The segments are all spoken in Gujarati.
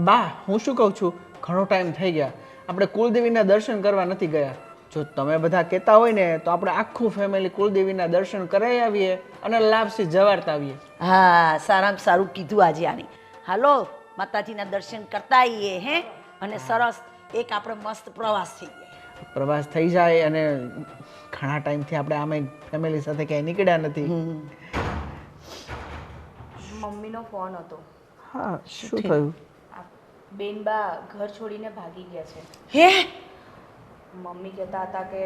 બા હું શું કહું છું, ઘણો ટાઈમ થઈ ગયા, આપણે કુળદેવીના દર્શન કરવા નથી ગયા. જો તમે બધા કહેતા હોય ને તો આપણે આખું ફેમિલી કુળદેવીના દર્શન કરાવી આવીએ અને લાપસી જવારતા આવીએ. હા, સારામાં સારું કીધું આજે આને. હાલો માતાજીના દર્શન કરતા આવીએ હે, અને સરસ એક આપણે મસ્ત પ્રવાસ થઈ જાય. પ્રવાસ થઈ જાય અને ઘણા ટાઈમથી આપણે આમે ફેમિલી સાથે ક્યાંય નીકળ્યા નથી. મમ્મીનો ફોન હતો. હા, શું થયું? બેનબા ઘર છોડીને ભાગી ગયા છે. હે? મમ્મી કહેતા હતા કે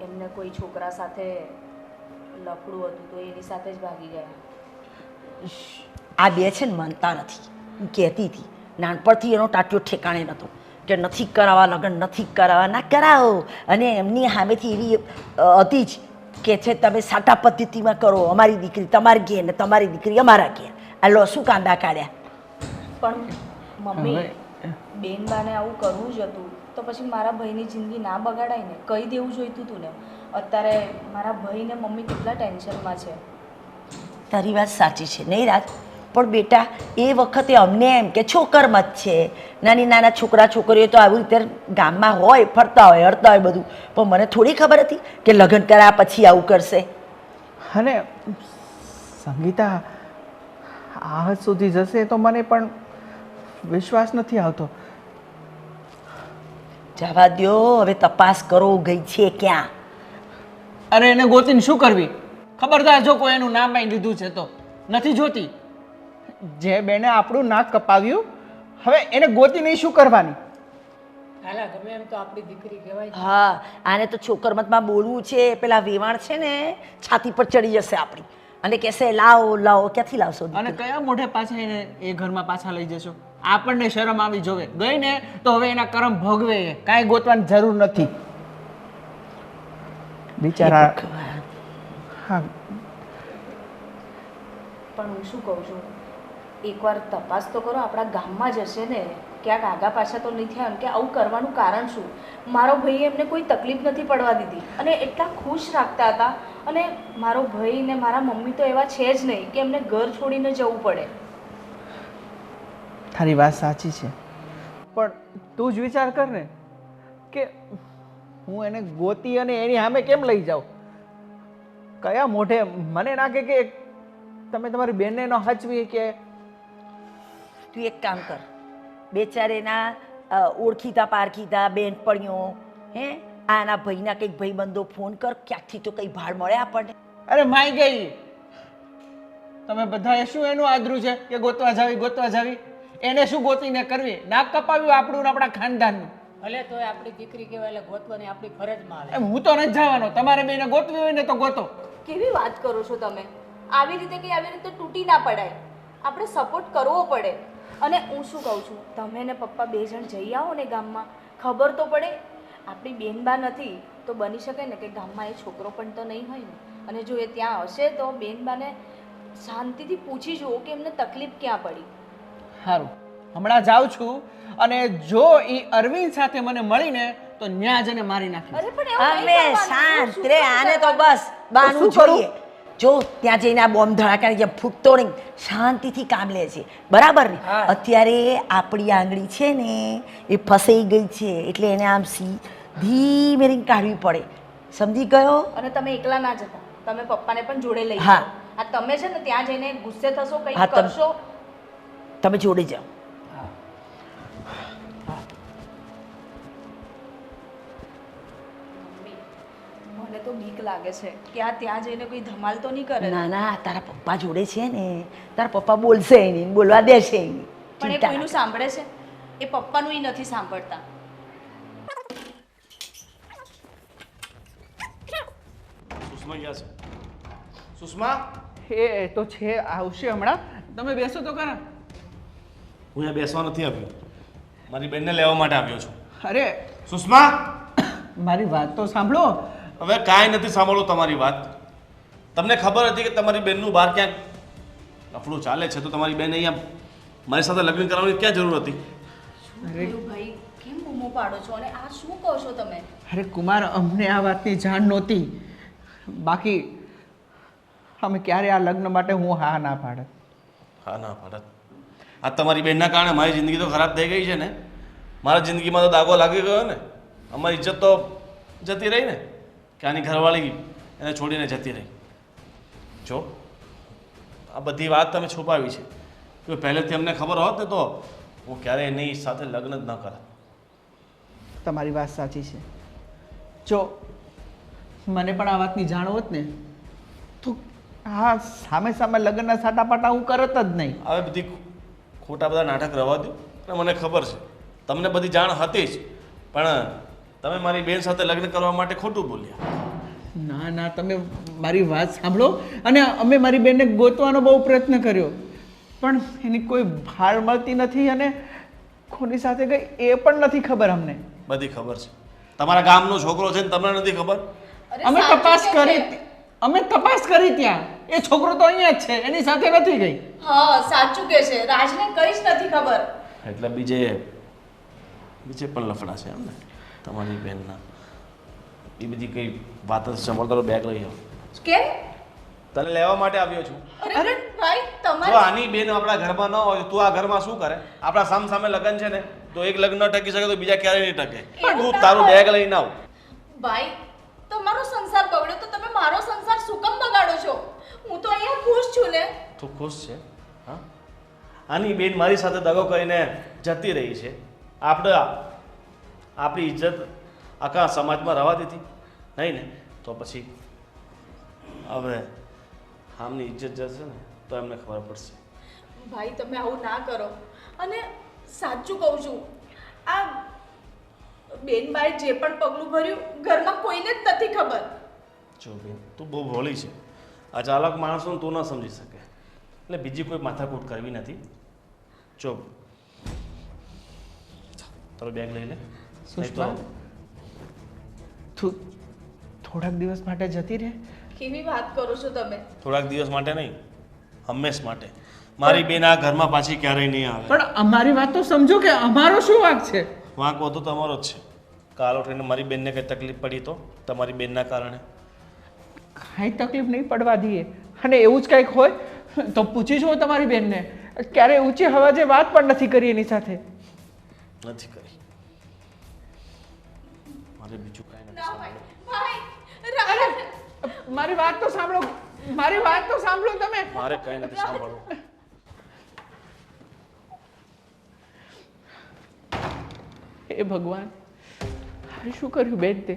એમને કોઈ છોકરા સાથે લફડું હતું તો એની સાથે જ ભાગી ગયા. આ બે છે ને માનતા નથી. હું કહેતી હતી નાનપણથી એનો ટાટિયો ઠેકાણે નહોતો કે નથી કરાવવા લગ્ન, નથી કરાવવા, ના કરાવો. અને એમની સામેથી એવી હતી જ કે છે તમે સાટા પદ્ધતિમાં કરો, અમારી દીકરી તમારી ઘેર ને તમારી દીકરી અમારા ઘેર. આ લો શું કાંદા કાઢ્યા. પણ મમ્મી બેનબાને આવું કરવું જ હતું તો પછી મારા ભાઈની જિંદગી ના બગાડાય ને, કહી દેવું જોઈતું હતું ને. અત્યારે મારા ભાઈ ને મમ્મી કેટલા ટેન્શનમાં છે. તારી વાત સાચી છે નહીં રાજ, પણ બેટા એ વખતે અમને એમ કે છોકરમાં જ છે, નાની નાના છોકરા છોકરીઓ તો આવી રીતે ગામમાં હોય, ફરતા હોય, હરતા હોય બધું. પણ મને થોડી ખબર હતી કે લગ્ન કર્યા પછી આવું કરશે. અને સંગીતા આ હદ સુધી જશે તો મને પણ વિશ્વાસ નથી આવતો. જવા દ્યો, હવે તપાસ કરો ગઈ છે ક્યાં. અરે એને ગોતીને શું કરવી? ખબરદાર જો કોઈ એનું નામ આવી લીધું છે તો નથી જોતી. જે બેને આપણું નાક કપાવ્યું, હવે એને ગોતીને શું કરવાની? હા, આને તો છોકરમતમાં બોલવું છે. પેલા વેવાણ છે ને છાતી પર ચડી જશે આપણી અને કહેશે લાવો લાવો. ક્યાંથી લાવશો? અને કયા મોઢે પાછા એને એ ઘરમાં પાછા લઈ જશો? આપણને શરમ આવી જોવે. ગઈ ને તો હવે એના કર્મ ભોગવે, કાંઈ ગોતવાની જરૂર નથી. બિચારા. હા, પણ હું શું કહું છું, એકવાર તપાસ તો કરો. આપણા ગામમાં જ હશે ને, ક્યાંક આગા પાછા તો નહીં થયા કે આવું કરવાનું કારણ શું? મારો ભાઈ એમને કોઈ તકલીફ નથી પડવા દીધી અને એટલા ખુશ રાખતા હતા. અને મારો ભાઈ ને મારા મમ્મી તો એવા છે જ નહીં કે એમને ઘર છોડીને જવું પડે. તારી વાત સાચી છે, પણ તું જ વિચાર કર ને કે હું એને ગોતી અને એની સામે કેમ લઈ જાઉં? કયા મોઢે મને નાખે કે તમે તમારી બેનને ન હચવી કે? તું એક કામ કર, બે ચાર એના ઓળખીતા પારખીતા બેનપણીઓ હે આના ભાઈના કંઈક ભાઈબંધો ફોન કર, ક્યાંકથી તો કંઈ ભાડ મળે આપણને. અરે માઈ ગઈ, તમે બધાએ શું એનું આદરું છે કે ગોતવા જાવી? એને શું ગોતીને કરવી? નાક કપાવ્યું આપણું ને આપણા ખાનદાનનું. ભલે તો આપણી દીકરી કહેવાય એટલે ગોતવાની આપણી ફરજમાં આવે. એમ હું તો નથી જવાનો. તમારે બેને ગોતવી હોય ને તો ગોતો. કેવી વાત કરો છો તમે? આવી રીતે તૂટી ના પડાય. આપણે સપોર્ટ કરવો પડે. અને હું શું કહું છું, તમે ને પપ્પા બે જણ જઈ આવો ને ગામમાં, ખબર તો પડે. આપણી બેનબા નથી તો બની શકે ને કે ગામમાં એ છોકરો પણ તો નહીં હોય ને. અને જો એ ત્યાં હશે તો બેનબાને શાંતિથી પૂછી જુઓ કે એમને તકલીફ ક્યાં પડી. સારું, હમણાં જાઉં છું અને જો એ અરવિંદ સાથે મને મળીને તો ન્યા જને મારી નાખી. અરે પણ એવું અમે નહીં કરવાનું. શાંત શું રે, આને તો કરવાનું? બસ બાનું શું કરું? જોઈએ. જો ત્યાં જઈને આ બોમ્બ ધડાકાની જેમ ફૂટતો નહીં, શાંતિથી કામ લે છે, બરાબર ને? હા. અત્યારે આપણી આંગળી છે ને એ ફસાઈ ગઈ છે, એટલે એને આમ ધીમે રીને કાઢવી પડે. સમજી ગયો? અને તમે એકલા ના જતા, તમે પપ્પાને પણ જોડે લઈ હા. જાઓ. આ તમે છે ને ત્યાં જઈને ગુસ્સે થશો, કંઈક હા, કરશો. તમે જોડે જાઓ. મને તો બીક લાગે છે કે આ ત્યાં જઈને કોઈ ધમાલ તો નહીં કરે. ના ના, તારા પપ્પા જોડે છે ને, તારા પપ્પા બોલશે નહીં, બોલવા દેશે નહીં. પણ એ કોઈનું સાંભળે છે? એ પપ્પાનું ય નથી સાંભળતા. સુષ્મા ક્યાં છે? સુષ્મા, એ તો છે, આવશે હમણાં. તમે બેસો તો ખરા. હું અહીંયા બેસવા નથી આવ્યો, મારી બેનને લેવા માટે આવ્યો છું. અરે સુષ્મા, મારી વાત તો સાંભળો. હવે કાંઈ નથી સાંભળવું તમારી વાત. તમને ખબર હતી કે તમારી બેનનું બહાર ક્યાંક લફડું ચાલે છે, તો તમારી બેન અહીંયા મારી સાથે લગ્ન કરવાની ક્યાં જરૂર હતી? ભાઈ કેમ બૂમો પાડો છો અને આ શું કહો છો તમે? અરે કુમાર, અમને આ વાતની જાણ નહોતી. બાકી અમે ક્યારે આ લગ્ન માટે હું હા ના પાડત. હા ના પાડત? આ તમારી બેનના કારણે મારી જિંદગી તો ખરાબ થઈ ગઈ છે ને. મારા જિંદગીમાં તો દાગો લાગી ગયો ને. અમારી ઇજ્જત તો જતી રહી ને કે આની ઘરવાળી એને છોડીને જતી રહી. જો આ બધી વાત તમે છુપાવી છે. જો પહેલેથી અમને ખબર હોત ને તો હું ક્યારેય એની સાથે લગ્ન જ ન કરાત. તમારી વાત સાચી છે. જો મને પણ આ વાતની જાણ હોત ને તો હા સામે સામે લગ્નના સાટાપાટા હું કરત જ નહીં. હવે બધી ખોટા બધા નાટક રવા દો. અને મને ખબર છે તમને બધી જાણ હતી જ, પણ તમે મારી બેન સાથે લગ્ન કરવા માટે ખોટું બોલ્યા. ના ના, તમે મારી વાત સાંભળો. અને અમે મારી બેનને ગોતવાનો બહુ પ્રયત્ન કર્યો, પણ એની કોઈ ભાળ મળતી નથી અને કોની સાથે ગઈ એ પણ નથી ખબર અમને. બધી ખબર છે. તમારા ગામનો છોકરો છે ને તમને નથી ખબર? અરે અમે સાચું તપાસ કે કરી છે. અમે તપાસ કરી ત્યાં એ છોકરો તો અહીંયા જ છે, એની સાથે નથી ગઈ. હા સાચું કે છે, રાજને કઈ જ નથી ખબર. એટલે બીજે પણ લફડા છે એમને તમારી બેનના. એ બધી કઈ વાત જ સાંભળતો બેગ લઈ આવો. કેમ? તને લેવા માટે આવ્યો છું. અરે ભાઈ જો તમારે આની બેન આપણા ઘરમાં ન હોય તો તું આ ઘરમાં શું કરે? આપણા સામે લગ્ન છે ને તો એક લગ્ન ન ટકી શકે તો બીજા ક્યારેય નહીં ટકે. એવું તું ના તારું હોય. બેગ લઈને આવ. ભાઈ તમારો સંસાર બગડ્યો તો તમે મારો સંસાર શું કામ બગાડો છો? હું તો અહીંયા ખુશ છું ને. તું ખુશ છે? હા, આની બેન મારી સાથે દગો કરીને જતી રહી છે. આપણી ઇજ્જત આખા સમાજમાં રહેવા દીધી નહીં ને, તો પછી હવે આમની ઇજ્જત જશે ને તો એમને ખબર પડશે. ભાઈ તમે આવું ના કરો. અને સાચું કહું છું, આ બેનબાએ જે પણ પગલું ભર્યું ઘરમાં કોઈને જ નથી ખબર. જો બેન તું બહુ ભોળી છે. આ ચાલક માણસોને તું ન સમજી શકે, એટલે બીજી કોઈ માથાકૂટ કરવી નથી. જો તારો બેગ લઈ લે. નહીં સુષ્મા, તું થોડાક દિવસ માટે જતી રહે. કેવી વાત કરો છો તમે? થોડાક દિવસ માટે નહીં, હંમેશ માટે. મારી બેન આ ઘરમાં પાછી ક્યારેય નહીં આવે. પણ અમારી વાત તો સમજો કે અમારો શું વાંક છે? વાંક વધુ તમારો જ છે. કાલ ઉઠીને મારી બેનને કંઈ તકલીફ પડી તો તમારી બેનના કારણે. કાંઈ તકલીફ નહીં પડવા દઈએ. અને એવું જ કંઈક હોય તો પૂછીશું તમારી બેનને. ક્યારેય ઊંચી અવાજે વાત પણ નથી કરી એની સાથે. નથી કરી. મારે બીજું કાંઈ નથી ના સાંભળવું. ભાઈ રાજ મારી વાત તો સાંભળો, મારી વાત તો સાંભળો તમે. મારે કંઈ નથી સાંભળવું. હે ભગવાન, આ શું કર્યું બેન તે?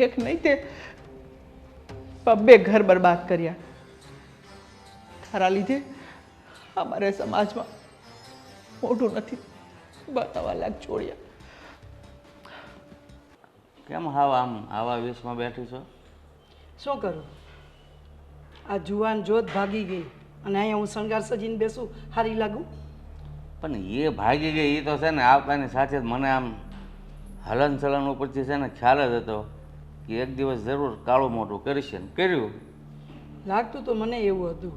એક નહીં તે બબ્બે ઘર બરબાદ કર્યા. તારા લીધે અમારે સમાજમાં મોટું નથી બતાવવા લાગ છોડ્યા. કેમ હાવ આમ આવા વેશમાં બેઠી છો? શું કરું? આ જુવાન જોત ભાગી ગઈ અને અહીંયા હું શણગાર સજીને બેસું હારી લાગુ? પણ એ ભાગી ગઈ એ તો છે ને આવતાની સાથે જ મને આમ હલન ચલન ઉપરથી છે ને ખ્યાલ જ હતો કે એક દિવસ જરૂર કાળું મોઢું કરશે ને કર્યું. લાગતું તો મને એવું હતું.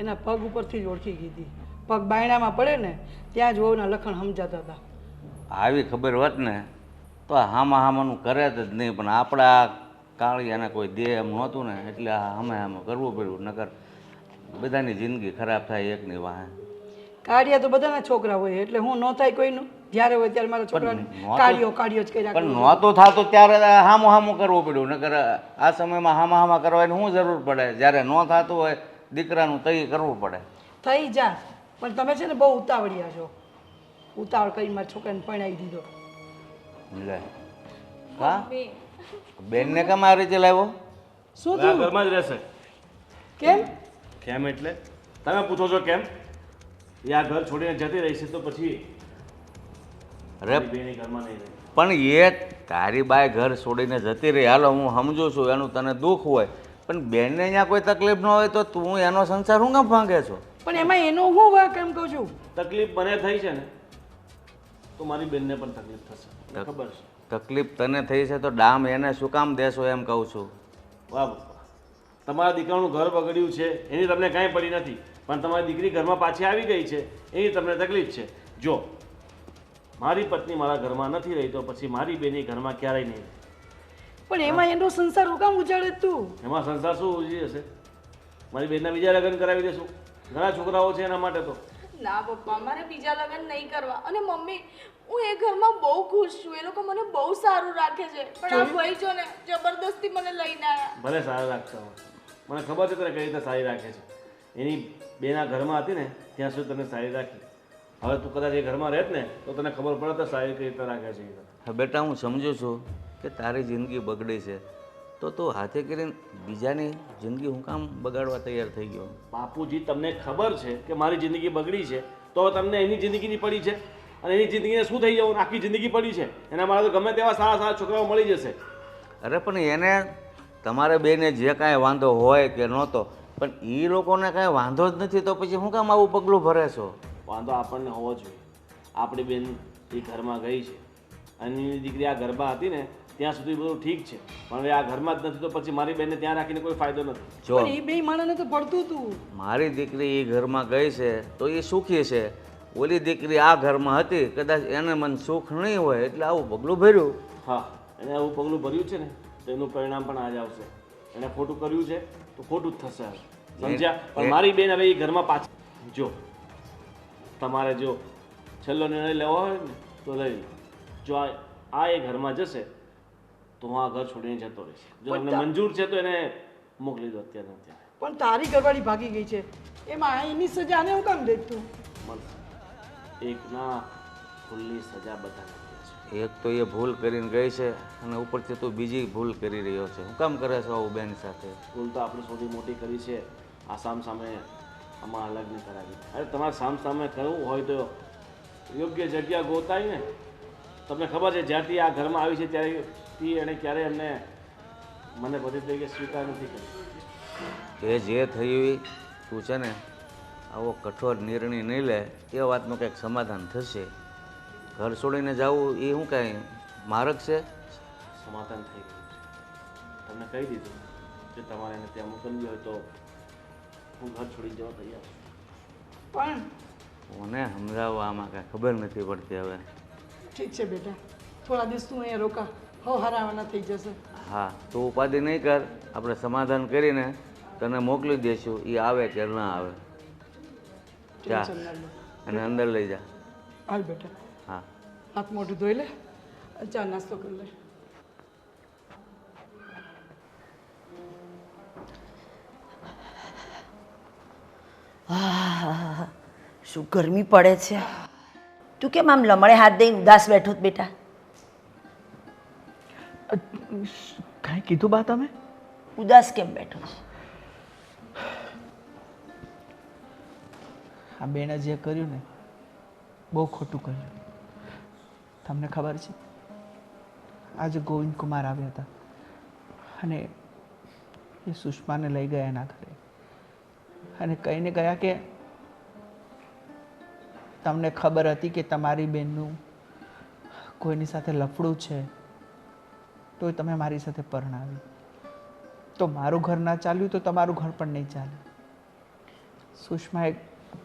એના પગ ઉપરથી જ ઓળખી ગઈ હતી. પગ બાયણામાં પડે ને ત્યાં જ વહુના લખણ સમજાતા હતા. આવી ખબર હોત ને તો હામાનું કરે જ નહીં, પણ આપણા કાળિયાને કોઈ દે એમ નહોતું ને એટલે હામે કરવું પડ્યું. નકર બધાની જિંદગી ખરાબ થાય એકની વાહે. કાળિયા તો બધાના છોકરા હોય એટલે હું ન થાય કોઈનું. જ્યારે હોય ત્યારે મારા છોકરાને કાળિયો જ કર્યા પણ કરું. નહોતું થતું ત્યારે હામું કરવું પડ્યું. નકર આ સમયમાં હામા કરવાની શું જરૂર પડે? જ્યારે ન થતું હોય દીકરાનું તઈ કરવું પડે. થઈ જા, પણ તમે છે ને બહુ ઉતાવળિયા છો. ઉતાવળ કરી મારા છોકરાને પરણાવી દીધો. લે હા, મમ્મી, બેનને કેમ આ રીતે લાવ્યો? શું આ થયું? ઘરમાં જ રહેશે. કેમ? કેમ એટલે તમે પૂછો છો કેમ? એ આ ઘર છોડીને જતી રહી છે તો પછી અરે મારી બેન એ ઘરમાં નહીં રહે. પણ એ તારી બાય ઘર છોડીને જતી રહી, હાલો હું સમજુ છું એનું તને દુઃખ હોય, પણ બેનને અહીંયા કોઈ તકલીફ ન હોય તો તું એનો સંસાર શું કામ ભાંગે છો? પણ એમાં એનો હું વાંક એમ કહું છું. તકલીફ મને થઈ છે ને તો મારી બેનને પણ તકલીફ થશે. મને ખબર છે. તકલીફ તને થઈ છે તો ડામ એને શું કામ દેશો એમ કહું છું. વાહ બાપા, તમારા દીકરાનું ઘર બગડ્યું છે એની તમને કાંઈ પડી નથી, પણ તમારી દીકરી ઘરમાં પાછી આવી ગઈ છે એની તમને તકલીફ છે. જો મારી પત્ની મારા ઘરમાં નથી રહી તો પછી મારી બેની ઘરમાં ક્યારેય નહીં રહે. પણ એમાં એનો સંસાર હું કામ ઉજાડે તું? એમાં સંસાર શું ઉજી હશે? મારી બેનના બીજા લગ્ન કરાવી દેશું. ઘણા છોકરાઓ છે એના માટે તો. ના પપ્પા મારે બીજા લગ્ન નહીં કરવા. અને મમ્મી હું એ ઘરમાં બહુ ખુશ છું, એ લોકો મને બહુ સારું રાખે છે, પણ આ ભાઈ જો ને જબરદસ્તી મને લઈને આવ્યા. ભલે સારા રાખતા હોય, મને ખબર છે તને કઈ રીતે સારી રાખે છે. એની બેના ઘરમાં હતી ને ત્યાં સુધી તને સારી રાખી. હવે તું કદાચ એ ઘરમાં રહેત ને તો તને ખબર પડે તો સારી કઈ રીતે રાખે છે એ તને. હા બેટા, હું સમજુ છું કે તારી જિંદગી બગડી છે, તો તું હાથે કરીને બીજાની જિંદગી હું કામ બગાડવા તૈયાર થઈ ગયો? બાપુજી, તમને ખબર છે કે મારી જિંદગી બગડી છે, તો તમને એની જિંદગીની પડી છે. અને એની જિંદગીને શું થઈ જવું? આખી જિંદગી પડી છે. એના માટે તો ગમે તેવા સારા સારા છોકરાઓ મળી જશે. અરે પણ એને તમારે બેને જે કાંઈ વાંધો હોય કે નહોતો, પણ એ લોકોને કાંઈ વાંધો જ નથી, તો પછી હું કામ આવું પગલું ભરે છો? વાંધો આપણને હોવો જોઈએ. આપણી બેન એ ઘરમાં ગઈ છે અને એની દીકરી આ ઘરમાં હતી ને ત્યાં સુધી બધું ઠીક છે, પણ હવે આ ઘરમાં જ નથી તો પછી મારી બેનને ત્યાં રાખીને કોઈ ફાયદો નથી. જો પણ એ બે માણસને તો પડતું હતું. મારી દીકરી એ ઘરમાં ગઈ છે તો એ સુખી છે, ઓલી દીકરી આ ઘરમાં હતી, કદાચ એને મન સુખ નહીં હોય એટલે આવું પગલું ભર્યું. હા, એને આવું પગલું ભર્યું છે ને તો એનું પરિણામ પણ આજ આવશે. એને ખોટું કર્યું છે તો ખોટું જ થશે હવે. સમજ્યા? પણ મારી બેન હવે એ ઘરમાં પાછી જો તમારે જો છેલ્લો નિર્ણય લેવો હોય ને તો લઈ લો. જો આ એ ઘરમાં જશે તો હું આ ઘર છોડીને જતો રહીશ. જો તમને મંજૂર છે તો એને મોકલી દો અત્યારે અત્યારે. પણ તારી ઘરવાળી ભાગી ગઈ છે, એમાં એની સજા આને હું કામ દેખતું? મળશે એક ના ખુલ્લી સજા બધાને મળે છે. એક તો એ ભૂલ કરીને ગઈ છે અને ઉપરથી તું બીજી ભૂલ કરી રહ્યો છે. હું કામ કરે છે આવું બેન સાથે? ભૂલ તો આપણે સૌથી મોટી કરી છે આ સામે આમાં લગ્ન કરાવી. અરે તમારે સામે કરવું હોય તો યોગ્ય જગ્યા ગોતાય ને. તમને ખબર છે જ્યારથી આ ઘરમાં આવી છે ત્યારથી એણે ક્યારેય એમને મને પતિ તરીકે સ્વીકાર નથી કર્યો. એ જે થયું એ તું છે ને આવો કઠોર નિર્ણય નહીં લે, એ વાતનું કંઈક સમાધાન થશે. ઘર છોડીને જવું એ શું કાંઈ માર્ગ છે? સમાધાન થઈ ગયું છે. તમને કહી દીધું કે તમારે એને ત્યાં મોકલવી હોય તો હું ઘર છોડી જવા તૈયાર છું. પણ મને સમજાવવા આમાં કાંઈ ખબર નથી પડતી હવે. ઠીક છે બેટા, થોડા દિવસ તું અહીંયા રોકા, હો હરાવાના થઈ જશે. હા, તું ઉપાધિ નહીં કર, આપણે સમાધાન કરીને તને મોકલી દઈશું. એ આવે કે ના આવે. જા ટેન્શન ના લે. અને અંદર લઈ જા. હાલ બેટા, હા. હાથ મોઢું ધોઈ લે, ચા નાસ્તો કરી લે. શું ગરમી પડે છે. તું કેમ આમ લમડે હાથ દઈને ઉદાસ બેઠો જ બેટા? કાંઈ કીધું બા તમે? ઉદાસ કેમ બેઠો છે? આ બેને જે કર્યું ને બહુ ખોટું કર્યું. તમને ખબર છે આજે ગોવિંદ કુમાર આવ્યા હતા અને એ સુષ્માને લઈ ગયા એના ઘરે અને કહીને ગયા કે તમને ખબર હતી કે તમારી બેનનું કોઈની સાથે લફડું છે તોય તમે મારી સાથે પરણાવી. તો મારું ઘર ના ચાલ્યું તો તમારું ઘર પણ નહીં ચાલે. સુષ્માએ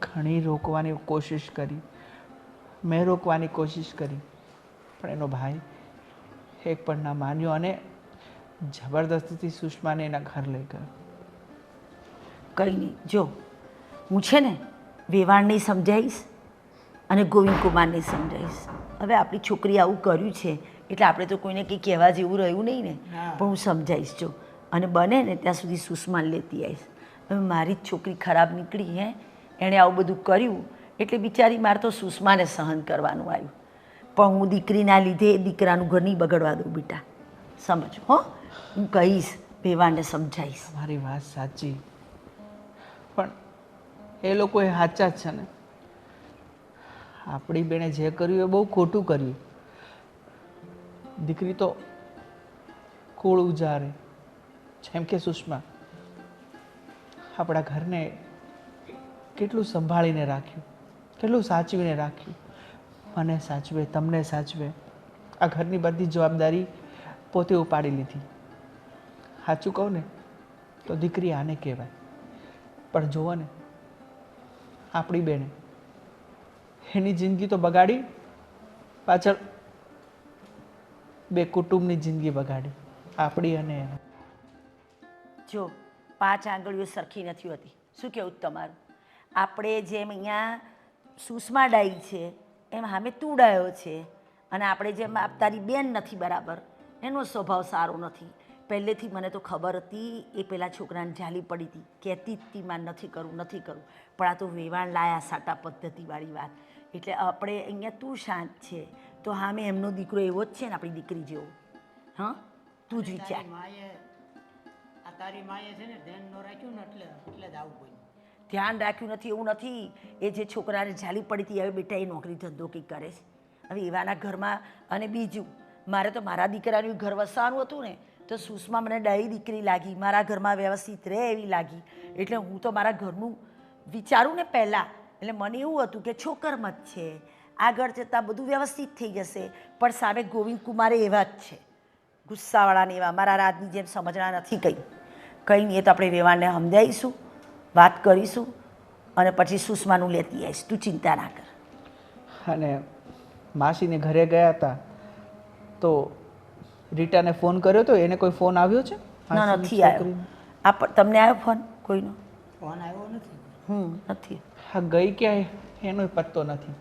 ઘણી રોકવાની કોશિશ કરી, મેં રોકવાની કોશિશ કરી, પણ એનો ભાઈ એક પણ ના માન્યો અને જબરદસ્તીથી સુષ્માને એના ઘર લઈ ગયો. કંઈ નહીં, જો હું છે ને વેવાણને સમજાવીશ અને ગોવિંદ કુમારને સમજાવીશ. હવે આપણી છોકરી આવું કર્યું છે એટલે આપણે તો કોઈને કંઈ કહેવા જેવું રહ્યું નહીં ને, પણ હું સમજાવીશ. જો અને બને ને ત્યાં સુધી સુષ્માને લેતી આવીશ. હવે મારી જ છોકરી ખરાબ નીકળી, એણે આવું બધું કર્યું એટલે બિચારી મારે તો સુષ્માને સહન કરવાનું આવ્યું. પણ હું દીકરીના લીધે દીકરાનું ઘર નહીં બગડવા દઉં બેટા, સમજો. હો, હું કહીશ, વેવાણને સમજાવીશ. મારી વાત સાચી, પણ એ લોકો એ સાચા જ છે ને. આપણી બેને જે કર્યું એ બહુ ખોટું કર્યું. દીકરી તો કુળ ઉજારે, જેમ કે સુષ્મા આપણા ઘરને કેટલું સંભાળીને રાખ્યું, કેટલું સાચવીને રાખ્યું. મને સાચવે, તમને સાચવે, આ ઘરની બધી જવાબદારી પોતે ઉપાડી લીધી. સાચું કહું ને તો દીકરી આને કહેવાય. પણ જુઓ ને આપણી બેને એની જિંદગી તો બગાડી, પાછળ બે કુટુંબની જિંદગી બગાડી, આપણી અને એની. જો 5 આંગળીઓ સરખી નથી હોતી. શું કહેવું તમારું? આપણે જેમ અહીંયા સુષમા ડાઈ છે એમ સામે તું ડાયો છે, અને આપણે જેમ તારી બેન નથી બરાબર, એનો સ્વભાવ સારો નથી. પહેલેથી મને તો ખબર હતી એ પેલા છોકરાને ઝાલી પડી હતી, કહેતી જ હતી મારે નથી કરવું નથી કરવું, પણ આ તો વેવાણ લાયા સાટા પદ્ધતિવાળી વાત. એટલે આપણે અહીંયા તું શાંત છે તો સામે એમનો દીકરો એવો જ છે ને આપણી દીકરી જેવો. હા, તું જ વિચાર. તારી માએ છે ને ધ્યાન ન રાખ્યું ને એટલે જ આવું બન્યું. ધ્યાન રાખ્યું નથી એવું નથી, એ જે છોકરાને ઝાલી પડી હતી હવે બેટા એ નોકરી ધંધો કંઈક કરે છે. હવે એવાના ઘરમાં, અને બીજું મારે તો મારા દીકરાનું ઘર વસાવાનું હતું ને, તો સુષમા મને ડાઈ દીકરી લાગી, મારા ઘરમાં વ્યવસ્થિત રહે એવી લાગી. એટલે હું તો મારા ઘરનું વિચારું ને પહેલાં, એટલે મને એવું હતું કે છોકરમત છે, આગળ જતાં બધું વ્યવસ્થિત થઈ જશે. પણ સામે ગોવિંદ કુમારે એવા જ છે, ગુસ્સાવાળાને એવા, મારા રાજની જેમ સમજણા નથી કંઈ નહીં. એ તો આપણે વેવાણને સમજાવીશું, વાત કરીશું, અને પછી સુષમાનું લેતી આવીશ, તું ચિંતા ના કર. અને માસીને ઘરે ગયા હતા તો રીટાને ફોન કર્યો તો એને કોઈ ફોન આવ્યો છે? ના, નથી આવ્યો. તમને આવ્યો ફોન કોઈનો? ફોન આવ્યો નથી. નથી. હા, ગઈ ક્યાંય એનો પત્તો નથી,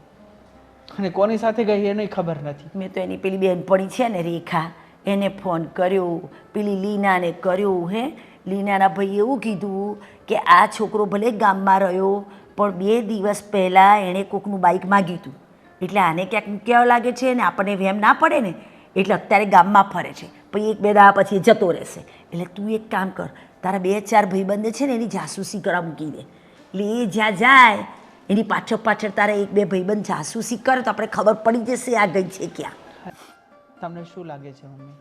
અને કોની સાથે ગઈ એની ખબર નથી. મેં તો એની પેલી બેનપણી છે ને રેખા, એને ફોન કર્યો, પેલી લીનાને કર્યો. હે, લીનાના ભાઈ એવું કીધું કે આ છોકરો ભલે ગામમાં રહ્યો પણ 2 દિવસ પહેલાં એણે કોકનું બાઇક માગ્યું હતું, એટલે આને ક્યાંક મૂક્યા લાગે છે ને આપણને વેમ ના પડે ને, એટલે અત્યારે ગામમાં ફરે છે. પછી 1-2 દાડા પછી એ જતો રહેશે. એટલે તું એક કામ કર, તારા 2-4 ભાઈબંધ છે ને એની જાસૂસી કરવા મૂકી દે. એટલે એ જ્યાં જાય એની પાછળ તારા 1-2 ભાઈબંધ જાસૂસી કરે તો આપણે ખબર પડી જશે આ ગઈ છે ક્યાં. તમને શું લાગે છે મમ્મી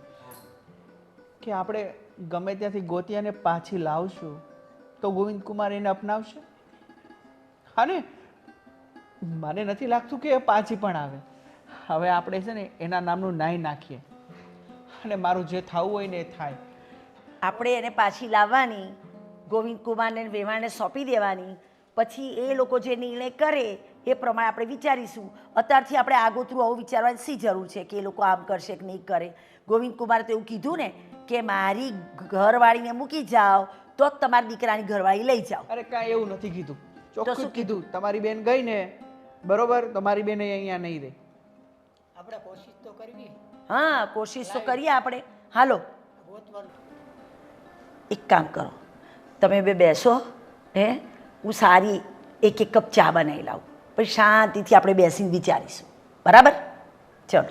કે આપણે ગમે ત્યાંથી ગોતી અને પાછી લાવશું તો ગોવિંદ કુમાર એને અપનાવશે? હા ને, મને નથી લાગતું કે એ પાછી પણ આવે. હવે આપણે છે ને એના નામનું નાઈ નાખીએ અને મારું જે થવું હોય ને એ થાય. આપણે એને પાછી લાવવાની, ગોવિંદ કુમારને વેવાણને સોંપી દેવાની, પછી એ લોકો જે નિર્ણય કરે એ પ્રમાણે આપણે વિચારીશું. અત્યારથી આપણે આગોતરું આવું વિચારવાની શી જરૂર છે કે એ લોકો આમ કરશે કે નહીં કરે? ગોવિંદ કુમારે તો એવું કીધું ને કે મારી ઘરવાળીને મૂકી જાઓ તો જ તમારી દીકરાની ઘરવાળી લઈ જાઓ. અરે કાંઈ એવું નથી કીધું, ચોખ્ખું શું જ કીધું તમારી બેન ગઈ ને બરોબર, તમારી બેન અહીંયા નહીં રહે. આપણે કોશિશ તો કરવી. હા, કોશિશ તો કરીએ આપણે. હાલો, ગોતવાનું. એક કામ કરો, તમે બે બેસો, હું સારી એક કપ ચા બનાવી લાવું, પછી શાંતિથી આપણે બેસીને વિચારીશું. બરાબર? ચલો.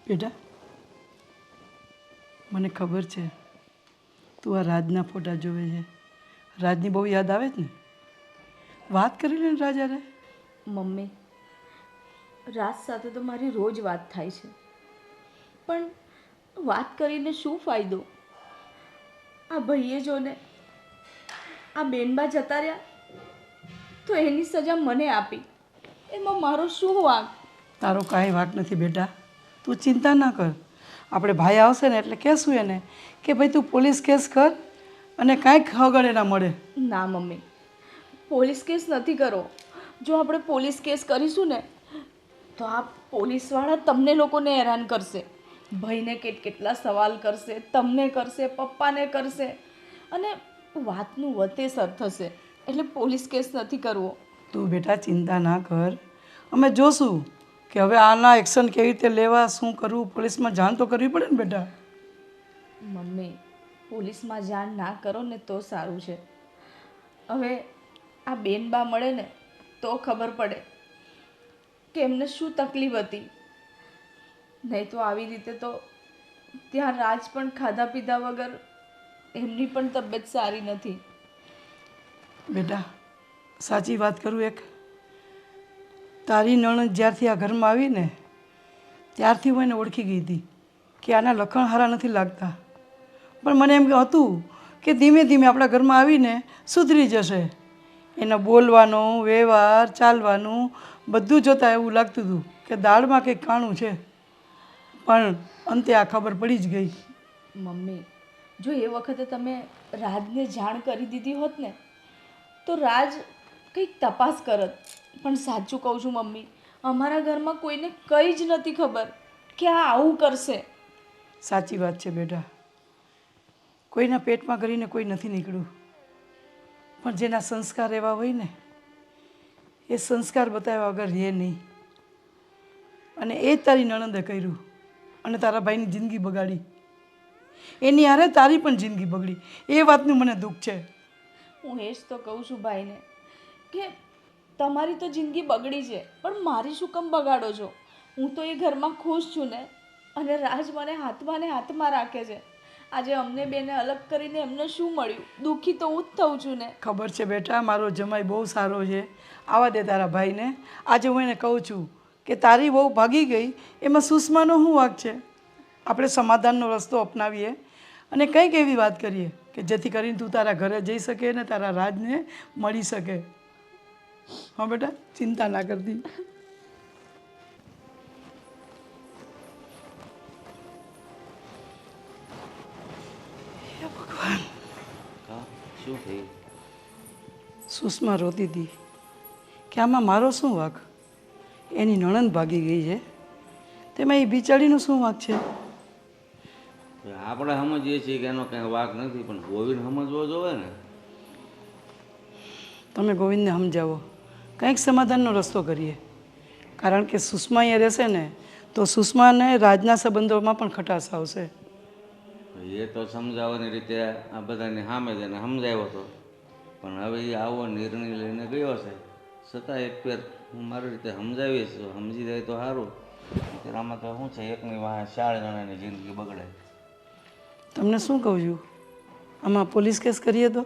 બેટા, મને ખબર છે તું આ રાજના ફોટા જોવે છે. રાજની બહુ યાદ આવે છે ને? વાત કરી લે ને રાજ હારે. મમ્મી, રાજ સાથે તો મારી રોજ વાત થાય છે, પણ વાત કરીને શું ફાયદો? આ ભાઈએ જો ને આ બેનબા જતા રહ્યા તો એની સજા મને આપી, એમાં મારો શું વાંક? તારો કાંઈ વાંક નથી બેટા, તું ચિંતા ના કર. આપણે ભાઈ આવશે ને એટલે કહેશું એને કે ભાઈ તું પોલીસ કેસ કર અને કાંઈક હગડે ના મળે. ના મમ્મી, પોલીસ કેસ નથી કરવો. જો આપણે પોલીસ કેસ કરીશું ને તો આ પોલીસવાળા તમને લોકોને હેરાન કરશે, ભાઈને કેટલા સવાલ કરશે, તમને કરશે, પપ્પાને કરશે, અને વાતનું વતેસર થશે. એટલે પોલીસ કેસ નથી કરવો. તું બેટા ચિંતા ના કર, અમે જોશું કે હવે આના એક્શન કેવી રીતે લેવા, શું કરવું. પોલીસમાં જાણ તો કરવી પડે ને બેટા. મમ્મી, પોલીસમાં જાણ ના કરો ને તો સારું છે. હવે આ બેનબા મળે ને તો ખબર પડે કે એમને શું તકલીફ હતી. નહીં તો આવી રીતે તો ત્યાં રાજ પણ ખાધા પીધા વગર, એમની પણ તબિયત સારી નથી. બેટા સાચી વાત કરું, એક તારી નણંદ જ્યારથી આ ઘરમાં આવી ને ત્યારથી હું એને ઓળખી ગઈ હતી કે આના લખણ હારા નથી લાગતા. પણ મને એમ હતું કે ધીમે ધીમે આપણા ઘરમાં આવીને સુધરી જશે. એનો બોલવાનું, વ્યવહાર, ચાલવાનું બધું જોતાં એવું લાગતું હતું કે દાળમાં કંઈક કાણું છે. પણ અંતે આ ખબર પડી જ ગઈ. મમ્મી, જો એ વખતે તમે રાજને જાણ કરી દીધી હોત ને તો રાજ કંઈક તપાસ કરત, પણ સાચું કહું છું મમ્મી, અમારા ઘરમાં કોઈને કંઈ જ નથી ખબર કે આ આવું કરશે. સાચી વાત છે બેટા, કોઈના પેટમાં કરીને કોઈ નથી નીકળ્યું, પણ જેના સંસ્કાર એવા હોય ને એ સંસ્કાર બતાવ્યા વગર રહે નહીં. અને એ જ તારી નણંદે કર્યું અને તારા ભાઈની જિંદગી બગાડી. એની હારે તારી પણ જિંદગી બગડી. એ વાતનું મને દુઃખ છે. હું એ જ તો કહું છું ભાઈને કે તમારી તો જિંદગી બગડી છે, પણ મારી શું કેમ બગાડો છો? હું તો એ ઘરમાં ખુશ છું ને. અને રાજ મને હાથમાં ને હાથમાં રાખે છે. આજે અમને બેને અલગ કરીને એમને શું મળ્યું? દુઃખી તો હું જ થઉં છું ને. ખબર છે બેટા, મારો જમાઈ બહુ સારો છે. આવા દે તારા ભાઈને. આજે હું એને કહું છું કે તારી બહુ ભાગી ગઈ, એમાં સુષ્માનો શું વાંક છે? આપણે સમાધાનનો રસ્તો અપનાવીએ અને કંઈક એવી વાત કરીએ કે જેથી કરીને તું તારા ઘરે જઈ શકે ને તારા રાજને મળી શકે. હા બેટા, ચિંતા ના કરતી. હે ભગવાન. કા શું થયું? સુષ્મા રોતી હતી કે આમાં મારો શું વાંક? એની નણંદ ભાગી ગઈ છે, તેમાં એ બિચારીનો શું વાંક છે? આપણે સમજીએ છીએ કે એનો કંઈ વાંક નથી, પણ ગોવિંદ સમજવો જોવે ને. તમે ગોવિંદને સમજાવો, કંઈક સમાધાનનો રસ્તો કરીએ. કારણ કે સુષ્મા અહીંયા રહેશે ને તો સુષ્માને રાજના સંબંધોમાં પણ ખટાશ આવશે. એ તો સમજાવવાની રીતે આ બધાની સામે જ એને સમજાવ્યો હતો, પણ હવે એ આવો નિર્ણય લઈને ગયો છે. છતાં એક ફેર હું મારી રીતે સમજાવીશ, સમજી જાય તો સારું. આમાં તો શું છે, એકની વાહ 4 જણાની જિંદગી બગડે. તમને શું કહું છું, આમાં પોલીસ કેસ કરીએ તો?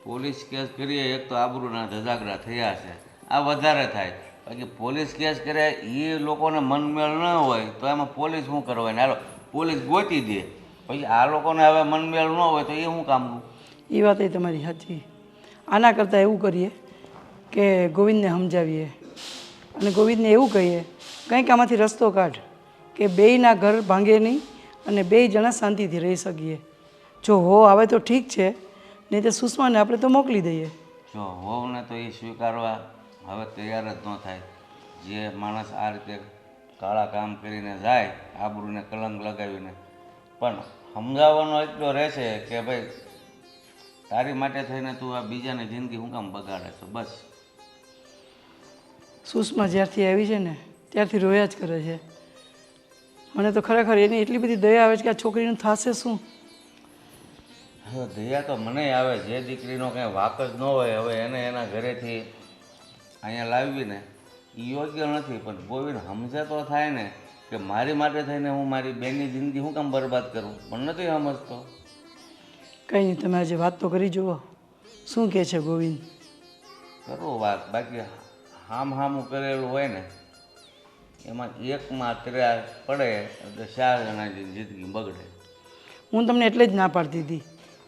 પોલીસ કેસ કરીએ એક તો આબરૂના ધજાગરા થયા છે, આ વધારે થાય. બાકી પોલીસ કેસ કરે એ લોકોને મનમેળ ન હોય તો એમાં પોલીસ શું કરવાની? હાલો પોલીસ ગોતી દે, પછી આ લોકોને હવે મનમેળ ન હોય તો એ શું કામનું? એ વાત એ તમારી સાચી. આના કરતાં એવું કરીએ કે ગોવિંદને સમજાવીએ અને ગોવિંદને એવું કહીએ કંઈક આમાંથી રસ્તો કાઢ કે બેયના ઘર ભાંગે નહીં અને 2 જણા શાંતિથી રહી શકીએ. જો હો આવે તો ઠીક છે, નહીં તો સુષ્માને આપણે તો મોકલી દઈએ. જો હોવને તો એ સ્વીકારવા હવે તૈયાર જ ન થાય. જે માણસ આ રીતે કાળા કામ કરીને જાય, આબરૂને કલંક લગાવીને, પણ સમજાવવાનો એટલો રહેશે કે ભાઈ તારી માટે થઈને તું આ બીજાની જિંદગી શું કામ બગાડે છે? બસ. સુષ્મા જ્યારથી આવી છે ને ત્યારથી રોયા જ કરે છે. મને તો ખરેખર એની એટલી બધી દયા આવે છે કે આ છોકરીનું થશે શું? હવે દયા તો મને આવે, જે દીકરીનો કંઈ વાક જ ન હોય હવે એને એના ઘરેથી અહીંયા લાવીને એ યોગ્ય નથી. પણ ગોવિંદ સમજે તો થાય ને કે મારી માટે થઈને હું મારી બેનની જિંદગી શું કામ બરબાદ કરું? પણ નથી સમજતો. કંઈ નહીં, તમે આજે વાત તો કરી જુઓ શું કહે છે ગોવિંદ. કરો વાત, બાકી હામું કરેલું હોય ને એમાં એકમાં ત્રાસ પડે એટલે 4 જણાની જિંદગી બગડે. હું તમને એટલે જ ના પાડતી હતી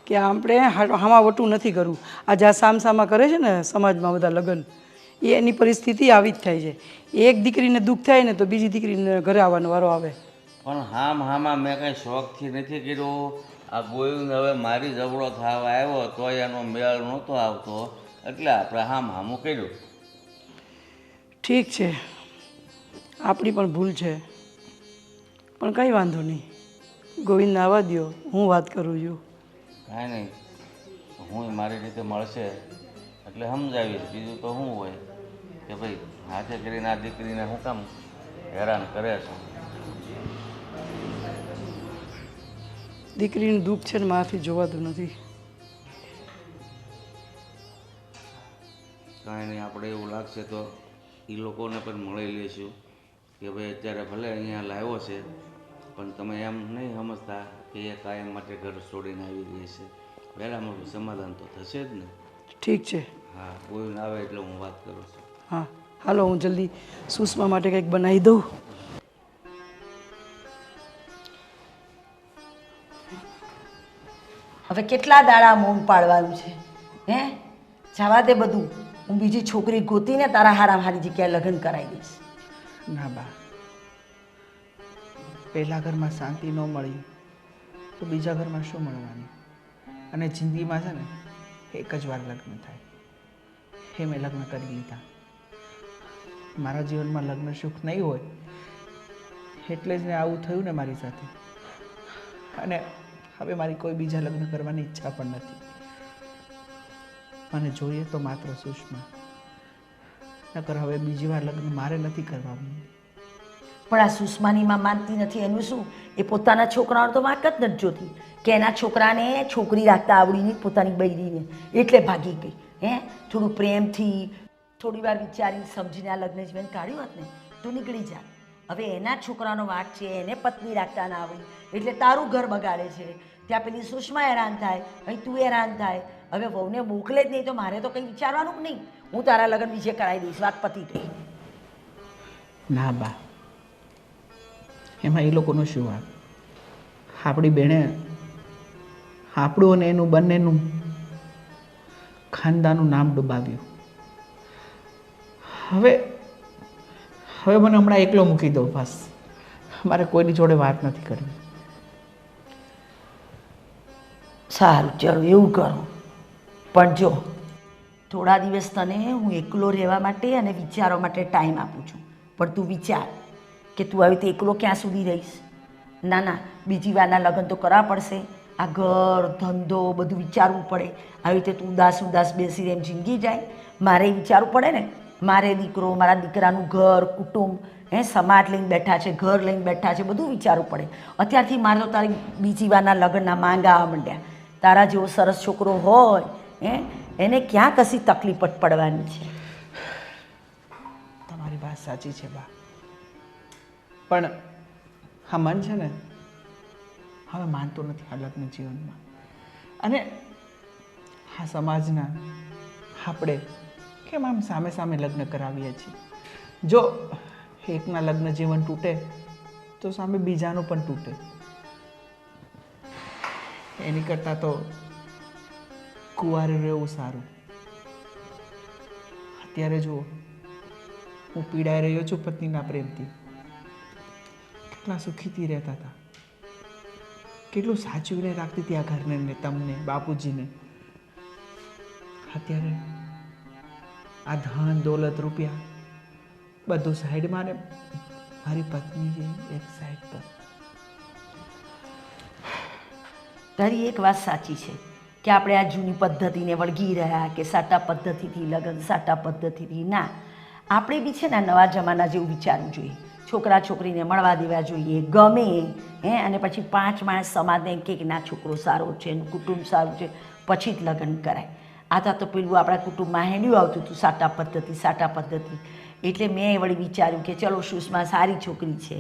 કે આપણે હામાં વટું નથી કરવું. આ જ્યાં સામસામા કરે છે ને સમાજમાં બધા લગ્ન, એની પરિસ્થિતિ આવી જ થાય છે. એક દીકરીને દુઃખ થાય ને તો બીજી દીકરીને ઘરે આવવાનો વારો આવે. પણ હામાં મેં કંઈ શોખથી નથી કર્યું. આ ગોવિંદ હવે મારી જબડો થવા આવ્યો તોય એનો મેળ નહોતો આવતો એટલે આપણે હામું કર્યું. ઠીક છે, આપણી પણ ભૂલ છે, પણ કંઈ વાંધો નહીં. ગોવિંદને આવવા દો, હું વાત કરું છું. કાંઈ નહીં, હું મારી રીતે મળશે એટલે સમજાવીશ. બીજું તો શું હોય કે ભાઈ હાથે કરીને આ દીકરીને શું કામ હેરાન કરે છે? દીકરીનું દુઃખ છે ને મારાથી જોવાતું નથી. કાંઈ નહીં, આપણે એવું લાગશે તો એ લોકોને પણ મળી લઈશું કે ભાઈ અત્યારે ભલે અહીંયા લાવ્યો છે પણ તમે એમ નહીં સમજતા કે એ કાયમ માટે ઘર છોડીને આવી ગઈ છે. પહેલાં મોટું સમાધાન તો થશે જ ને. ઠીક છે. હા, કોઈ આવે એટલે હું વાત કરું છું. હા હાલો, હું જલ્દી સુષ્મા માટે કંઈક બનાવી દઉં. હવે કેટલા દાડા મૌન પાડવાનું છે? હે, જવા દે બધું. હું બીજી છોકરી ગોતીને તારા હારા હારી જગ્યાએ લગ્ન કરાવી દઈશ. ના બા, પહેલા ઘરમાં શાંતિ ન મળી તો બીજા ઘરમાં શું મળવાનું? અને જિંદગીમાં છે ને એક જ વાર લગ્ન થાય. એ મેં લગ્ન કરી લીધા. મારા જીવનમાં લગ્ન સુખ નહીં હોય એટલે જ ને આવું થયું ને મારી સાથે. અને હવે મારી કોઈ બીજા લગ્ન કરવાની ઈચ્છા પણ નથી. મને જોઈએ તો માત્ર સુષ્મા, નકર હવે બીજી વાર લગ્ન મારે નથી કરવા. પણ આ સુષ્માની માં માનતી નથી એનું શું? એ પોતાના છોકરાઓને તો વાંક જ નથી જોતી કે એના છોકરાને છોકરી રાખતા આવડી નહીં, પોતાની બૈરીને એટલે ભાગી ગઈ. થોડું પ્રેમથી થોડી વાર વિચારીને સમજીને આ લગ્ન જીવન કાઢ્યું હોત ને તો નીકળી જા. હવે એના છોકરાનો વાંક છે, એને પત્ની રાખતા ના આવડી એટલે તારું ઘર બગાડે છે. ત્યાં પેલી સુષ્મા હેરાન થાય, અહીં તું હેરાન થાય. હવે વહુને મોકલે જ નહીં તો મારે તો કંઈ વિચારવાનું જ નહીં. હું તારા લગ્ન વિશે કરાવી દઈશ, વાત પતી ગઈ. ના બા, એમાં એ લોકોનો શું વાત? આપણી બેણે આપણું અને એનું બંનેનું ખાનદાનનું નામ ડૂબાવ્યું. હવે મને હમણાં એકલો મૂકી દો બસ. મારે કોઈની જોડે વાત નથી કરવી. સારું, ચલો એવું કરો. પણ જો થોડા દિવસ તને હું એકલો રહેવા માટે અને વિચારવા માટે ટાઈમ આપું છું. પણ તું વિચાર કે તું આવી રીતે એકલો ક્યાં સુધી રહીશ? ના ના, બીજી વારના લગ્ન તો કરવા પડશે. આ ઘર ધંધો બધું વિચારવું પડે. આવી રીતે તું ઉદાસ ઉદાસ બેસી એમ જિંદગી જાય. મારે વિચારવું પડે ને. મારે દીકરો, મારા દીકરાનું ઘર, કુટુંબ, સમાજ લઈને બેઠા છે, ઘર લઈને બેઠા છે, બધું વિચારવું પડે. અત્યારથી મારે તો તારી બીજી વારના લગ્નના માંગા આવવા માંડ્યા. તારા જેવો સરસ છોકરો હોય એને ક્યાં કશી તકલીફ જ પડવાની છે. તમારી વાત સાચી છે બા, પણ હા મન છે ને હવે માનતો નથી આ લગ્ન જીવનમાં. અને આ સમાજના આપણે કેમ આમ સામે સામે લગ્ન કરાવીએ છીએ? જો એકના લગ્ન જીવન તૂટે તો સામે બીજાનું પણ તૂટે. એની કરતાં તો કુંવારે રહેવું સારું. અત્યારે જુઓ, હું પીડાઈ રહ્યો છું પત્નીના પ્રેમથી. કેટલા સુખીથી રહેતા હતા, કેટલું સાચવીને રાખતી હતી આ ઘરને ને તમને, બાપુજીને. અત્યારે આ ધન દોલત રૂપિયા બધું સાઈડમાં ને મારી પત્ની છે એક સાઈડ પર. તારી એક વાત સાચી છે કે આપણે આ જૂની પદ્ધતિને વળગી રહ્યા કે સાટા પદ્ધતિથી લગ્ન, સાટા પદ્ધતિથી ના. આપણે બી છે ને નવા જમાના જેવું વિચારવું જોઈએ. છોકરા છોકરીને મળવા દેવા જોઈએ, ગમે અને પછી 5 માણસ સમાજને એમ કે ના છોકરો સારો છે, એનું કુટુંબ સારું છે, પછી જ લગ્ન કરાય. આ તો પેલું આપણા કુટુંબમાં હેંડ્યું આવતું હતું, સાટા પદ્ધતિ, સાટા પદ્ધતિ. એટલે મેં વળી વિચાર્યું કે ચલો સુષ્મા સારી છોકરી છે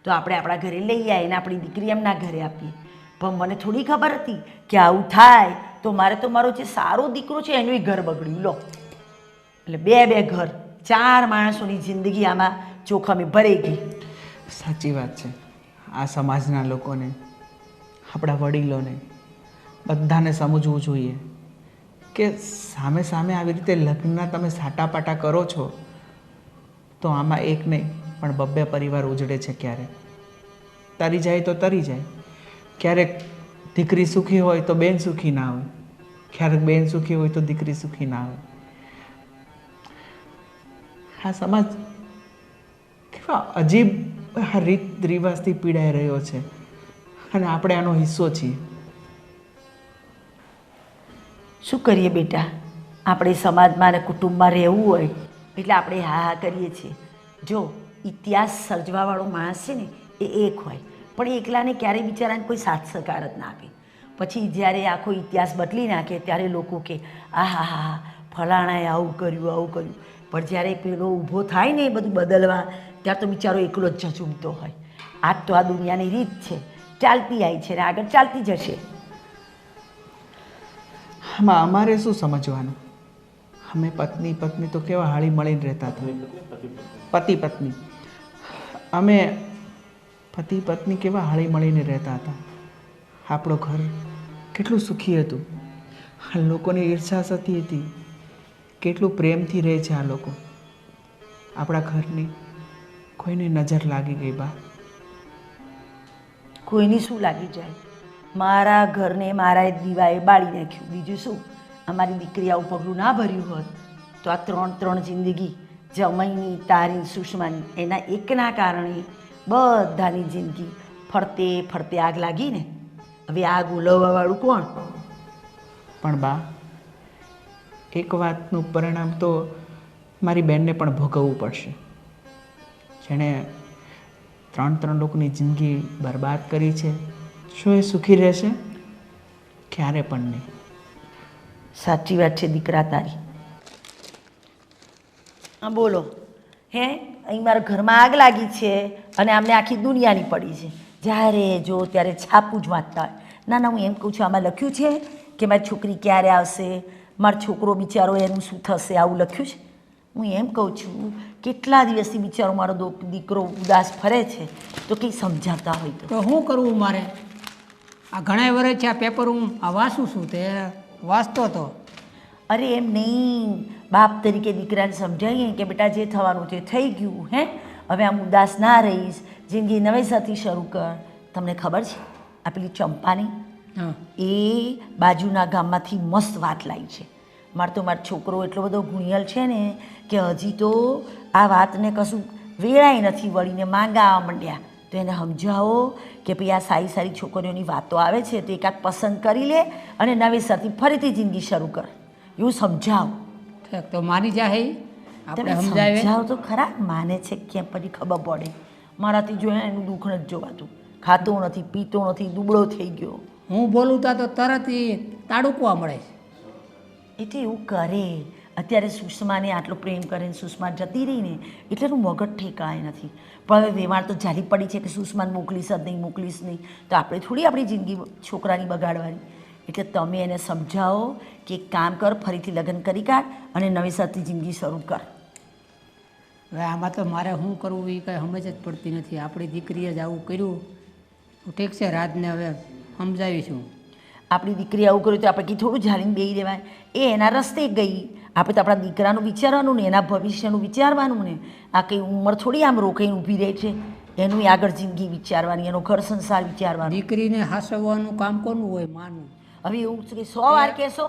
તો આપણે આપણા ઘરે લઈ આવીએ અને આપણી દીકરી એમના ઘરે આપીએ. પણ મને થોડી ખબર હતી કે આવું થાય તો મારે તો મારો જે સારો દીકરો છે એનું ઘર બગડ્યું. લો, એટલે બે ઘર, 4 માણસોની જિંદગી આમાં જોખમે ભરાઈ ગઈ. સાચી વાત છે. આ સમાજના લોકોને, આપણા વડીલોને બધાને સમજવું જોઈએ કે સામે સામે આવી રીતે લગ્નના તમે સાટાપાટા કરો છો તો આમાં એક નહીં પણ 2 પરિવાર ઉજળે છે. ક્યારેક તરી જાય તો તરી જાય, ક્યારેક દીકરી સુખી હોય તો બેન સુખી ના હોય, ક્યારેક બેન સુખી હોય તો દીકરી સુખી ના હોય. આ સમાજ કેવા અજીબ રીત રિવાજથી પીડાઈ રહ્યો છે અને આપણે આનો હિસ્સો છીએ. શું કરીએ બેટા, આપણે સમાજમાં અને કુટુંબમાં રહેવું હોય એટલે આપણે હા કરીએ છીએ. જો ઇતિહાસ સર્જવાવાળો માણસ છે ને એ એક હોય, પણ એકલાને ક્યારેય બિચારાને કોઈ સાથ સહકાર જ ના આપે. પછી જ્યારે આખો ઇતિહાસ બદલી નાખે ત્યારે લોકો કે આ હા હા હા ફલાણાએ આવું કર્યું. પણ જ્યારે પેલો ઊભો થાય ને એ બધું બદલવા ત્યારે તો બિચારો એકલો જ ઝઝૂમતો હોય. આજ તો આ દુનિયાની રીત છે, ચાલતી આવી છે ને આગળ ચાલતી જશે. આમાં અમારે શું સમજવાનું? અમે પત્ની તો કેવા હાળી મળીને રહેતા હતા. પત્ની અમે પત્ની કેવા હાળી મળીને રહેતા હતા. આપણું ઘર કેટલું સુખી હતું. આ લોકોની ઈર્ષા થતી હતી. કેટલું પ્રેમથી રહે છે આ લોકો. આપણા ઘરની કોઈની નજર લાગી ગઈ બા. કોઈની શું લાગી જાય? મારા ઘરને મારા દીવાએ બાળી નાખ્યું. બીજું શું? અમારી દીકરી આવું પગલું ના ભર્યું હોત તો આ ત્રણ જિંદગી જમાઈની તારી સુષમાની એના એકના કારણે બધાની જિંદગી ફરતે ફરતે આગ લાગી ને. હવે આગ ઉલવવાવાળું કોણ? પણ બા, એક વાતનું પરિણામ તો મારી બેનને પણ ભોગવવું પડશે. જેણે ત્રણ લોકોની જિંદગી બરબાદ કરી છે, શું એ સુખી રહેશે? ક્યારે પણ નહીં. સાચી વાત છે દીકરા તારી. હા બોલો. હે, અહીં મારા ઘરમાં આગ લાગી છે અને આમને આખી દુનિયાની પડી છે. જ્યારે જો ત્યારે છાપું જ વાંચતા હોય. ના ના, હું એમ કહું છું, આમાં લખ્યું છે કે મારી છોકરી ક્યારે આવશે, મારો છોકરો બિચારો એનું શું થશે, આવું લખ્યું છે? હું એમ કહું છું, કેટલા દિવસથી બિચારો મારો દીકરો ઉદાસ ફરે છે, તો કંઈ સમજાવતા હોય તો. તો શું કરવું મારે? આ ઘણા વર્ષ છે આ પેપર હું આ વાંચું છું, તે વાંચતો હતો. અરે એમ નહીં, બાપ તરીકે દીકરાને સમજાવીએ કે બેટા જે થવાનું છે થઈ ગયું. હે, હવે આમ ઉદાસ ના રહીશ, જિંદગી નવેસરથી શરૂ કર. તમને ખબર છે આ પેલી ચંપાની, હા, એ બાજુના ગામમાંથી મસ્ત વાત લાવી છે. મારો છોકરો એટલો બધો ગુણિયલ છે ને કે હજી તો આ વાતને કશું વેળાય નથી વળીને માંગા આવવા માંડ્યા. તો એને સમજાવો કે ભાઈ આ સારી સારી છોકરીઓની વાતો આવે છે તો એકાદ પસંદ કરી લે અને નવેસરથી ફરીથી જિંદગી શરૂ કર, એવું સમજાવો. ઠીક, તો માની જાય આપણે તમે સમજાવે. સમજાવો તો ખરા. માને છે કેમ પછી ખબર પડે. મારાથી જો એનું દુઃખ નથી જોવાતું. ખાતો નથી, પીતો નથી, દુબળો થઈ ગયો. હું બોલું તા તો તરત તાડુકવા મળે છે. એટલે એવું કરે. અત્યારે સુષમાને આટલો પ્રેમ કરે ને સુષમા જતી રહી ને એટલે એનું મગજ ઠેકાય નથી. પણ હવે વેવાણ તો જારી પડી છે કે સુષમાને મોકલીશ જ નહીં, મોકલીશ નહીં. તો આપણે થોડી આપણી જિંદગી છોકરાની બગાડવાની. એટલે તમે એને સમજાવો કે એક કામ કર, ફરીથી લગ્ન કરી કાઢ અને નવેસરથી જિંદગી શરૂ કર. હવે આમાં તો મારે શું કરવું એ કાંઈ સમજ જ પડતી નથી. આપણી દીકરીએ જ આવું કર્યું. ઠીક છે, રાજને હવે સમજાવીશું. આપણી દીકરી આવું કર્યું તો આપણે કંઈ થોડું ઝાલીને બેસી રહેવાય. એ એના રસ્તે ગઈ. આપણે તો આપણા દીકરાનું વિચારવાનું ને એના ભવિષ્યનું વિચારવાનું ને. આ કંઈ ઉંમર થોડી આમ રોકાઈને ઊભી રહે છે. એનું આગળ જિંદગી વિચારવાની, એનો ઘર સંસાર વિચારવાનો. દીકરીને હાસવવાનું કામ કોનું હોય? માનું. હવે એવું છે કે 100 વાર કહેશો,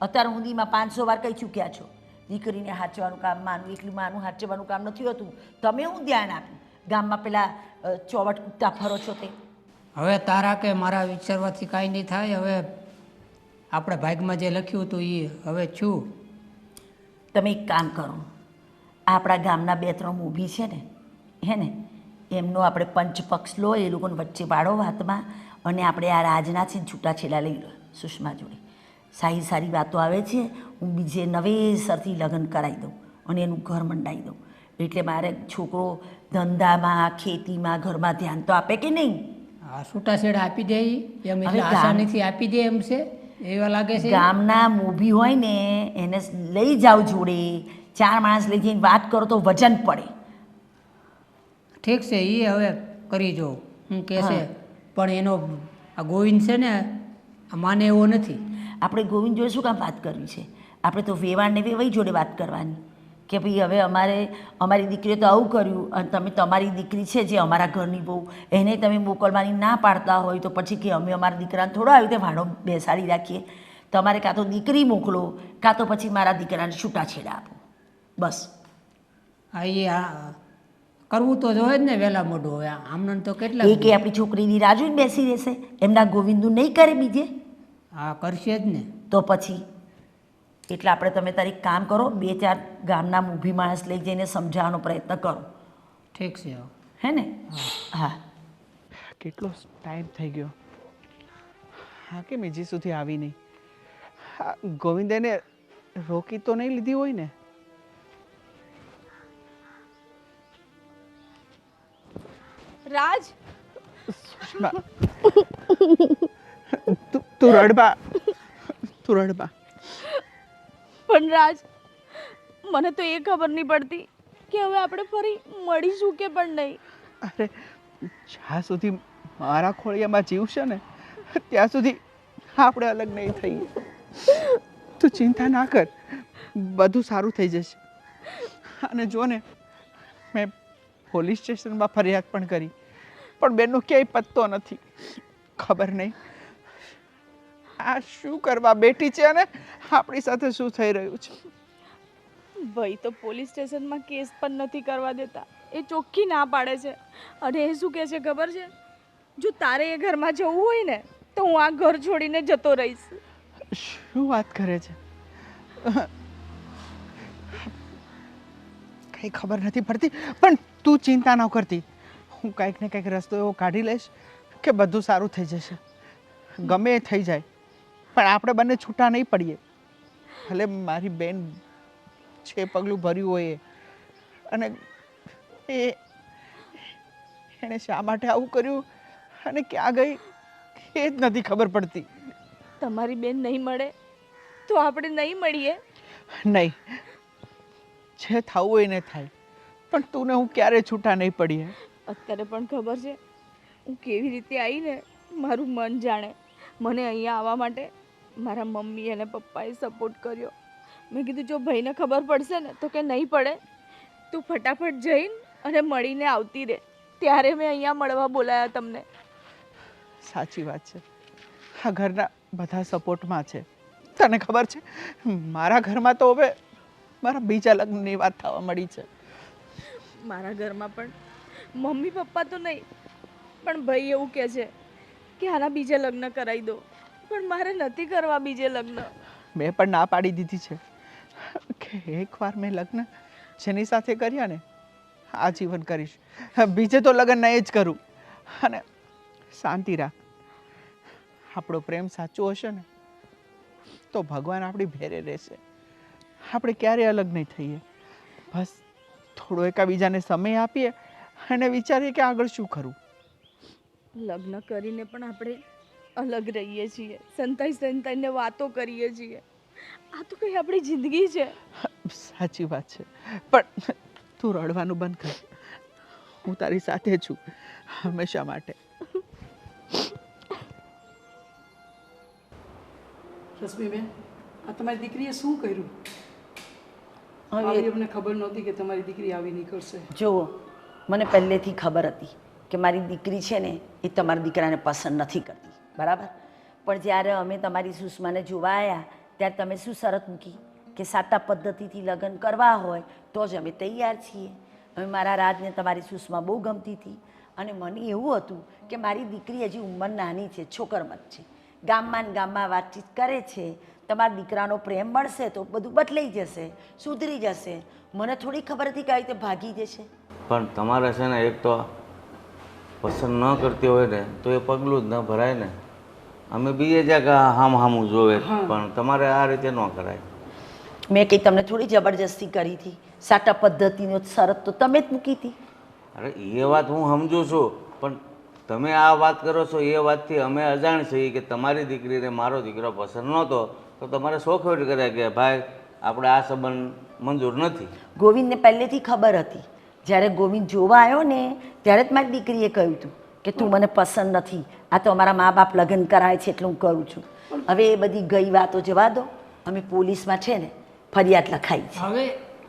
અત્યાર સુધીમાં 500 વાર કહી ચૂક્યા છો. દીકરીને હાચવાનું કામ માનું, એકલી માનું હાચવાનું કામ નથી હોતું. તમે હું ધ્યાન આપ્યું? ગામમાં પેલા ચોવટ કૂદતા ફરો છો તે. હવે તારા કે મારા વિચારવાથી કાંઈ નહીં થાય. હવે આપણે ભાગમાં જે લખ્યું હતું એ હવે છું. તમે એક કામ કરો, આપણા ગામના 2-3 ઊભી છે ને, હે ને, એમનો આપણે પંચપક્ષ લો, એ લોકોને વચ્ચે પાડો વાતમાં, અને આપણે આ રાજના છે ને છૂટાછેડા લઈ લો સુષમા જોડે. સારી સારી વાતો આવે છે, હું બીજે નવેસરથી લગ્ન કરાવી દઉં અને એનું ઘર મંડાવી દઉં. એટલે મારે છોકરો ધંધામાં, ખેતીમાં, ઘરમાં ધ્યાન તો આપે કે નહીં? આ છૂટાછેડા આપી દે એમ, હવે એટલે આસાનીથી આપી દે એમ છે એવા લાગે છે. ગામના મોભી હોય ને એને લઈ જાઓ જોડે, 4 માણસ લઈ જઈને વાત કરો તો વજન પડે. ઠીક છે, એ હવે કરી જો હું કહેશે. પણ એનો આ ગોવિંદ છે ને આ માને એવો નથી. આપણે ગોવિંદ જોડે શું કામ વાત કરવી છે? આપણે તો વેવાણને વેવાઈ જોડે વાત કરવાની કે ભાઈ હવે અમારી દીકરીએ તો આવું કર્યું અને તમે તમારી દીકરી છે જે અમારા ઘરની બહુ, એને તમે મોકલવાની ના પાડતા હોય તો પછી કે અમે અમારા દીકરાને થોડો આવી રીતે ભાડો બેસાડી રાખીએ. તમારે કાં તો દીકરી મોકલો કાં તો પછી મારા દીકરાને છૂટાછેડા આપો. બસ આ કરવું તો જોઈએ જ ને વહેલા મોઢું. હવે આમને તો કેટલા એ કે આપણી છોકરીની રાહ જોઈને બેસી રહેશે, એમના ગોવિંદનું નહીં કરે બીજે? હા કરશે જ ને. તો પછી એટલે આપણે તમે તારી કામ કરો, 2-4 ગામના ઊભી માણસ લઈ જઈને સમજાવવાનો પ્રયત્ન કરો. ઠીક છે. હે ને? હા. કેટલો ટાઈમ થઈ ગયો, હા કેમ હજી સુધી આવી નહીં? ગોવિંદેને રોકી તો નહીં લીધી હોય ને? રાજ, સુષમા, તું રડબા, તું રડબા. પણ રાજ, મને તો એ ખબર નહીં પડતી કે હવે આપણે ફરી મળીશું કે પણ નહીં. અરે જ્યાં સુધી મારા ખોળિયામાં જીવશે ને ત્યાં સુધી આપણે અલગ નહીં થઈએ. તું ચિંતા ના કર, બધું સારું થઈ જશે. અને જો ને મેં પોલીસ સ્ટેશનમાં ફરિયાદ પણ કરી, પણ બેનનો ક્યાંય પત્તો નથી. ખબર નહીં આ શું કરવા બેઠી છે અને આપણી સાથે શું થઈ રહ્યું છે. ભાઈ તો પોલીસ સ્ટેશનમાં કેસ પણ નથી કરવા દેતા, એ ચોખ્ખી ના પાડે છે. અને એ શું કહે છે ખબર છે? જો તારે એ ઘરમાં જવું હોય ને તો હું આ ઘર છોડીને જતો રહીશ. શું વાત કરે છે? કંઈ ખબર નથી પડતી, પણ તું ચિંતા ન કરતી. હું કંઈક ને કંઈક રસ્તો એવો કાઢી લઈશ કે બધું સારું થઈ જશે. ગમે એ થઈ જાય, પણ આપણે બંને છૂટા નહીં પડીએ. ભલે મારી બેન છે પગલું ભર્યું હોય એ, અને એણે શા માટે આવું કર્યું અને ક્યાં ગઈ એ જ નથી ખબર પડતી. તમારી બેન નહીં મળે તો આપણે નહીં મળીએ. નહીં, જે થવું હોય ને થાય, પણ તું ને હું ક્યારે છૂટા નહીં પડીએ. અત્યારે પણ ખબર છે હું કેવી રીતે આવીને મારું મન જાણે. મને અહીંયા આવવા માટે મારા મમ્મી અને પપ્પાએ સપોર્ટ કર્યો. મેં કીધું જો ભાઈને ખબર પડશે ને તો કે નહીં પડે, તું ફટાફટ જઈને અને મળીને આવતી રહે. ત્યારે મેં અહીંયા મળવા બોલાયા તમને. સાચી વાત છે, આ ઘરના બધા સપોર્ટમાં છે. તને ખબર છે, મારા ઘરમાં તો હવે મારા બીજા લગ્નની વાત થવા મળી છે. મારા ઘરમાં પણ મમ્મી પપ્પા તો નહીં, પણ ભાઈ એવું કહે છે કે આના બીજે લગ્ન કરાવી દો. પણ મારે નથી કરવા બીજે લગ્ન. મેં પણ ના પાડી દીધી છે કે એકવાર મેં લગ્ન જેની સાથે કર્યા ને આજીવન કરીશ. બીજે તો લગ્ન નહીં જ કરું. અને શાંતિ રાખ, આપણો પ્રેમ સાચો હશે ને તો ભગવાન આપણી ભેરે રહેશે. આપણે ક્યારેય અલગ નહીં થઈએ. બસ થોડો એકાબીજાને સમય આપીએ અને વિચારીએ કે આગળ શું કરવું. લગ્ન કરીને પણ આપણે અલગ રહીએ છીએ, સંતાઈ સંતાઈને વાતો કરીએ છીએ. આ તો કઈ આપણી જિંદગી છે. સાચી વાત છે, પણ તું રડવાનું બંધ કર. હું તારી સાથે છું હંમેશા માટે. રશ્મિબેન, આ તમારી દીકરીએ શું કર્યું? હવે આવી અમને ખબર નહોતી કે તમારી દીકરી આવી નીકળશે. જુઓ, મને પહેલેથી ખબર હતી કે મારી દીકરી છે ને એ તમારા દીકરાને પસંદ નથી કરતી, બરાબર? પણ જ્યારે અમે તમારી સુષ્માને જોવા આવ્યા ત્યારે તમે શું શરત મૂકી કે સાતા પદ્ધતિથી લગ્ન કરવા હોય તો જ અમે તૈયાર છીએ. હવે મારા રાજને તમારી સુષ્મા બહુ ગમતી હતી અને મને એવું હતું કે મારી દીકરી હજી ઉંમર નાની છે, છોકરમત છે, ગામમાં ને ગામમાં વાતચીત કરે છે, તમારા દીકરાનો પ્રેમ મળશે તો બધું બદલાઈ જશે, સુધરી જશે. મને થોડી ખબર હતી કે આવી રીતે ભાગી જશે. પણ તમારે છે ને એક તો પસંદ ન કરતી હોય ને તો એ પગલું જ ન ભરાય ને. અમે બીજે જ્યાં હામું જોવે, પણ તમારે આ રીતે ન કરાય. મેં કંઈ તમને થોડી જબરજસ્તી કરી હતી. સાટા પદ્ધતિનો શરત તો તમે જ મૂકી હતી. અરે એ વાત હું સમજુ છું, પણ તમે આ વાત કરો છો એ વાતથી અમે અજાણ છીએ કે તમારી દીકરીને મારો દીકરો પસંદ નહોતો, તો તમારે શોખવટ કર્યા કે ભાઈ આપણે આ સંબંધ મંજૂર નથી. ગોવિંદને પહેલેથી ખબર હતી. જ્યારે ગોવિંદ જોવા આવ્યો ને ત્યારે જ મારી દીકરીએ કહ્યું હતું કે તું મને પસંદ નથી, આ તો અમારા મા બાપ લગ્ન કરાય છે એટલે હું કરું છું. હવે એ બધી ગઈ વાતો જવા દો. અમે પોલીસમાં છે ને ફરિયાદ લખાઈ છે.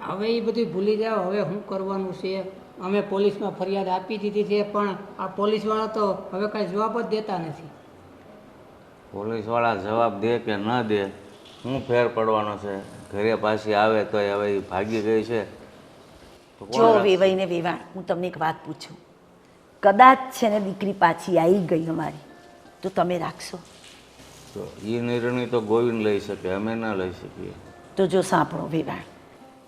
હવે એ બધું ભૂલી જાઓ. હવે શું કરવાનું છે? અમે પોલીસમાં ફરિયાદ આપી દીધી છે, પણ આ પોલીસવાળા તો હવે કાંઈ જવાબ જ દેતા નથી. પોલીસવાળા જવાબ દે કે ન દે, શું ફેર પડવાનો છે? ઘરે પાછી આવે તો હવે એ ભાગી ગઈ છે તો કોણ જો રાખશે? વેવાઈને વેવાણ, હું તમને એક વાત પૂછું. કદાચ છે ને દીકરી પાછી આવી ગઈ અમારી તો તમે રાખશો? તો એ નિર્ણય તો ગોવિંદ લઈ શકે, અમે ના લઈ શકીએ. તો જો સાંભળો વેવાણ,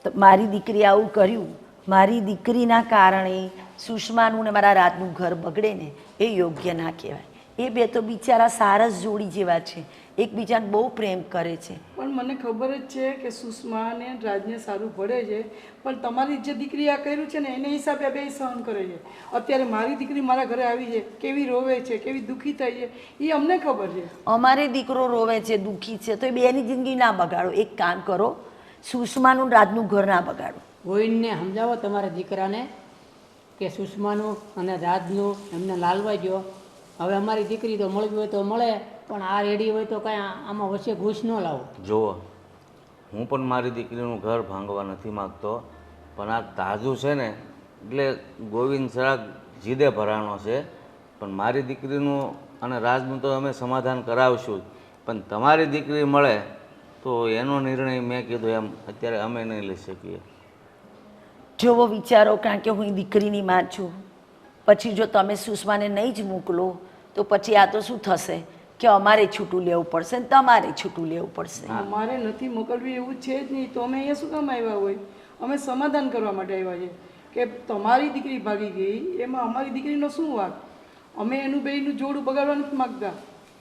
તો મારી દીકરી આવું કર્યું, મારી દીકરીના કારણે સુષ્માનું ને મારા રાજનું ઘર બગડે ને એ યોગ્ય ના કહેવાય. એ બે તો બિચારા સારસ જોડી જેવા છે, એકબીજાને બહુ પ્રેમ કરે છે. પણ મને ખબર જ છે કે સુષ્મા અને રાજને સારું પડે છે, પણ તમારી જે દીકરી આ કર્યું છે ને એને હિસાબે આ બે સહન કરે છે. અત્યારે મારી દીકરી મારા ઘરે આવી છે, કેવી રોવે છે, કેવી દુઃખી થઈ છે, એ અમને ખબર છે. અમારે દીકરો રોવે છે, દુઃખી છે, તો એ બેની જિંદગી ના બગાડો. એક કામ કરો, સુષ્માનું રાજનું ઘર ના બગાડો. ગોવિંદને સમજાવો તમારા દીકરાને કે સુષ્માનું અને રાજનું એમને લાલવા દો. હવે અમારી દીકરી તો મળવી હોય તો મળે, પણ આ રેડી હોય તો કાંઈ આમાં વચ્ચે ઘૂસ ન લાવો. જુઓ, હું પણ મારી દીકરીનું ઘર ભાંગવા નથી માગતો, પણ આ તાજુ છે ને એટલે ગોવિંદ સરાગ જીદે ભરાણો છે. પણ મારી દીકરીનું અને રાજનું તો અમે સમાધાન કરાવશું જ, પણ તમારી દીકરી મળે તો તો એનો નિર્ણય મેં કીધું એમ અત્યારે અમે નહીં લઈ શકીએ. જોવો વિચારો, કારણ કે હું દીકરીની માં છું. પછી જો તમે સુષ્માને નહીં જ મોકલો તો પછી આ તો શું થશે કે અમારે છૂટું લેવું પડશે ને તમારે છૂટું લેવું પડશે. અમારે નથી મોકલવી એવું છે જ નહીં, તો અમે અહીંયા શું કામ આવ્યા હોય? અમે સમાધાન કરવા માટે આવ્યા છે કે તમારી દીકરી ભાગી ગઈ એમાં અમારી દીકરીનો શું વાંક? અમે એનું બેયનું જોડું બગાડવા નથી માગતા.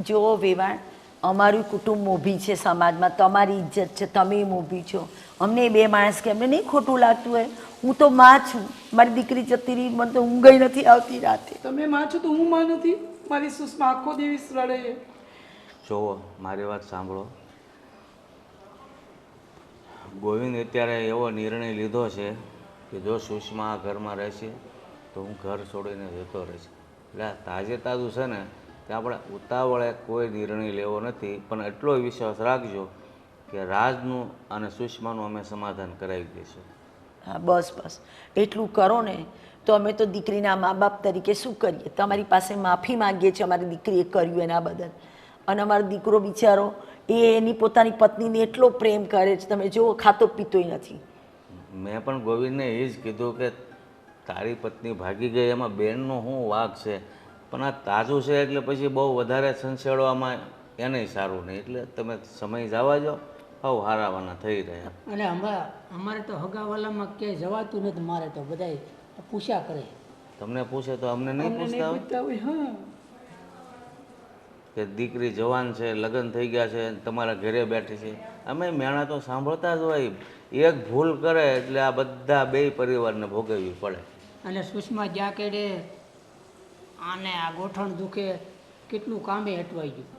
જુઓ વેવાણ, અમારું કુટુંબ મોભી છે સમાજમાં, તમારી ઇજ્જત છે, તમે મોભી છો. અમને બે માણસ કે અમને નહીં ખોટું લાગતું હોય. હું તો માં છું, મારી દીકરી જતી રહી, મને તો ઊંઘ ય નથી આવતી રાતે. તમે માં છો તો હું માં નથી? મારી સુષ્મા આખો દિવસ રડે છે. જોવો મારી વાત સાંભળો, ગોવિંદ અત્યારે એવો નિર્ણય લીધો છે કે જો સુષ્મા આ ઘરમાં રહેશે તો હું ઘર છોડીને જતો રહીશ. એટલે તાજે તાજું છે ને કે આપણે ઉતાવળે કોઈ નિર્ણય લેવો નથી, પણ એટલો વિશ્વાસ રાખજો કે રાજનું અને સુષ્માનું અમે સમાધાન કરાવી દઈશું. હા બસ બસ એટલું કરો ને તો અમે તો દીકરીના મા બાપ તરીકે શું કરીએ? તમારી પાસે માફી માંગીએ છીએ અમારી દીકરીએ કર્યું એના બદલ. અને અમારો દીકરો બિચારો એ એની પોતાની પત્નીને એટલો પ્રેમ કરે છે, તમે જુઓ ખાતો પીતોય નથી. મેં પણ ગોવિંદને એ જ કીધું કે તારી પત્ની ભાગી ગઈ એમાં બેનનો શું વાંક છે, પણ આ તાજું છે એટલે પછી બહુ વધારે સંશેડવામાં એને સારું નહીં. એટલે તમે સમય જવા દો, હવ હારાવાના થઈ રહ્યા. અને અમારે તો હગાવાલામાં ક્યાંય જવાતું નથી. મારે તો બધાય પૂછ્યા કરે. તમને પૂછે તો અમને નહીં અમને પૂછતા નહીં હોય પૂછતા હોય. હા, કે દીકરી જવાન છે, લગ્ન થઈ ગયા છે, તમારા ઘરે બેઠી છે. અમે મેણા તો સાંભળતા જ હોય. એક ભૂલ કરે એટલે આ બધા બે પરિવારને ભોગવવી પડે. અને સુષ્મા જ્યાં કેડે આને આ ગોઠણ દુખે, કેટલું કામે હટવાઈ ગયું.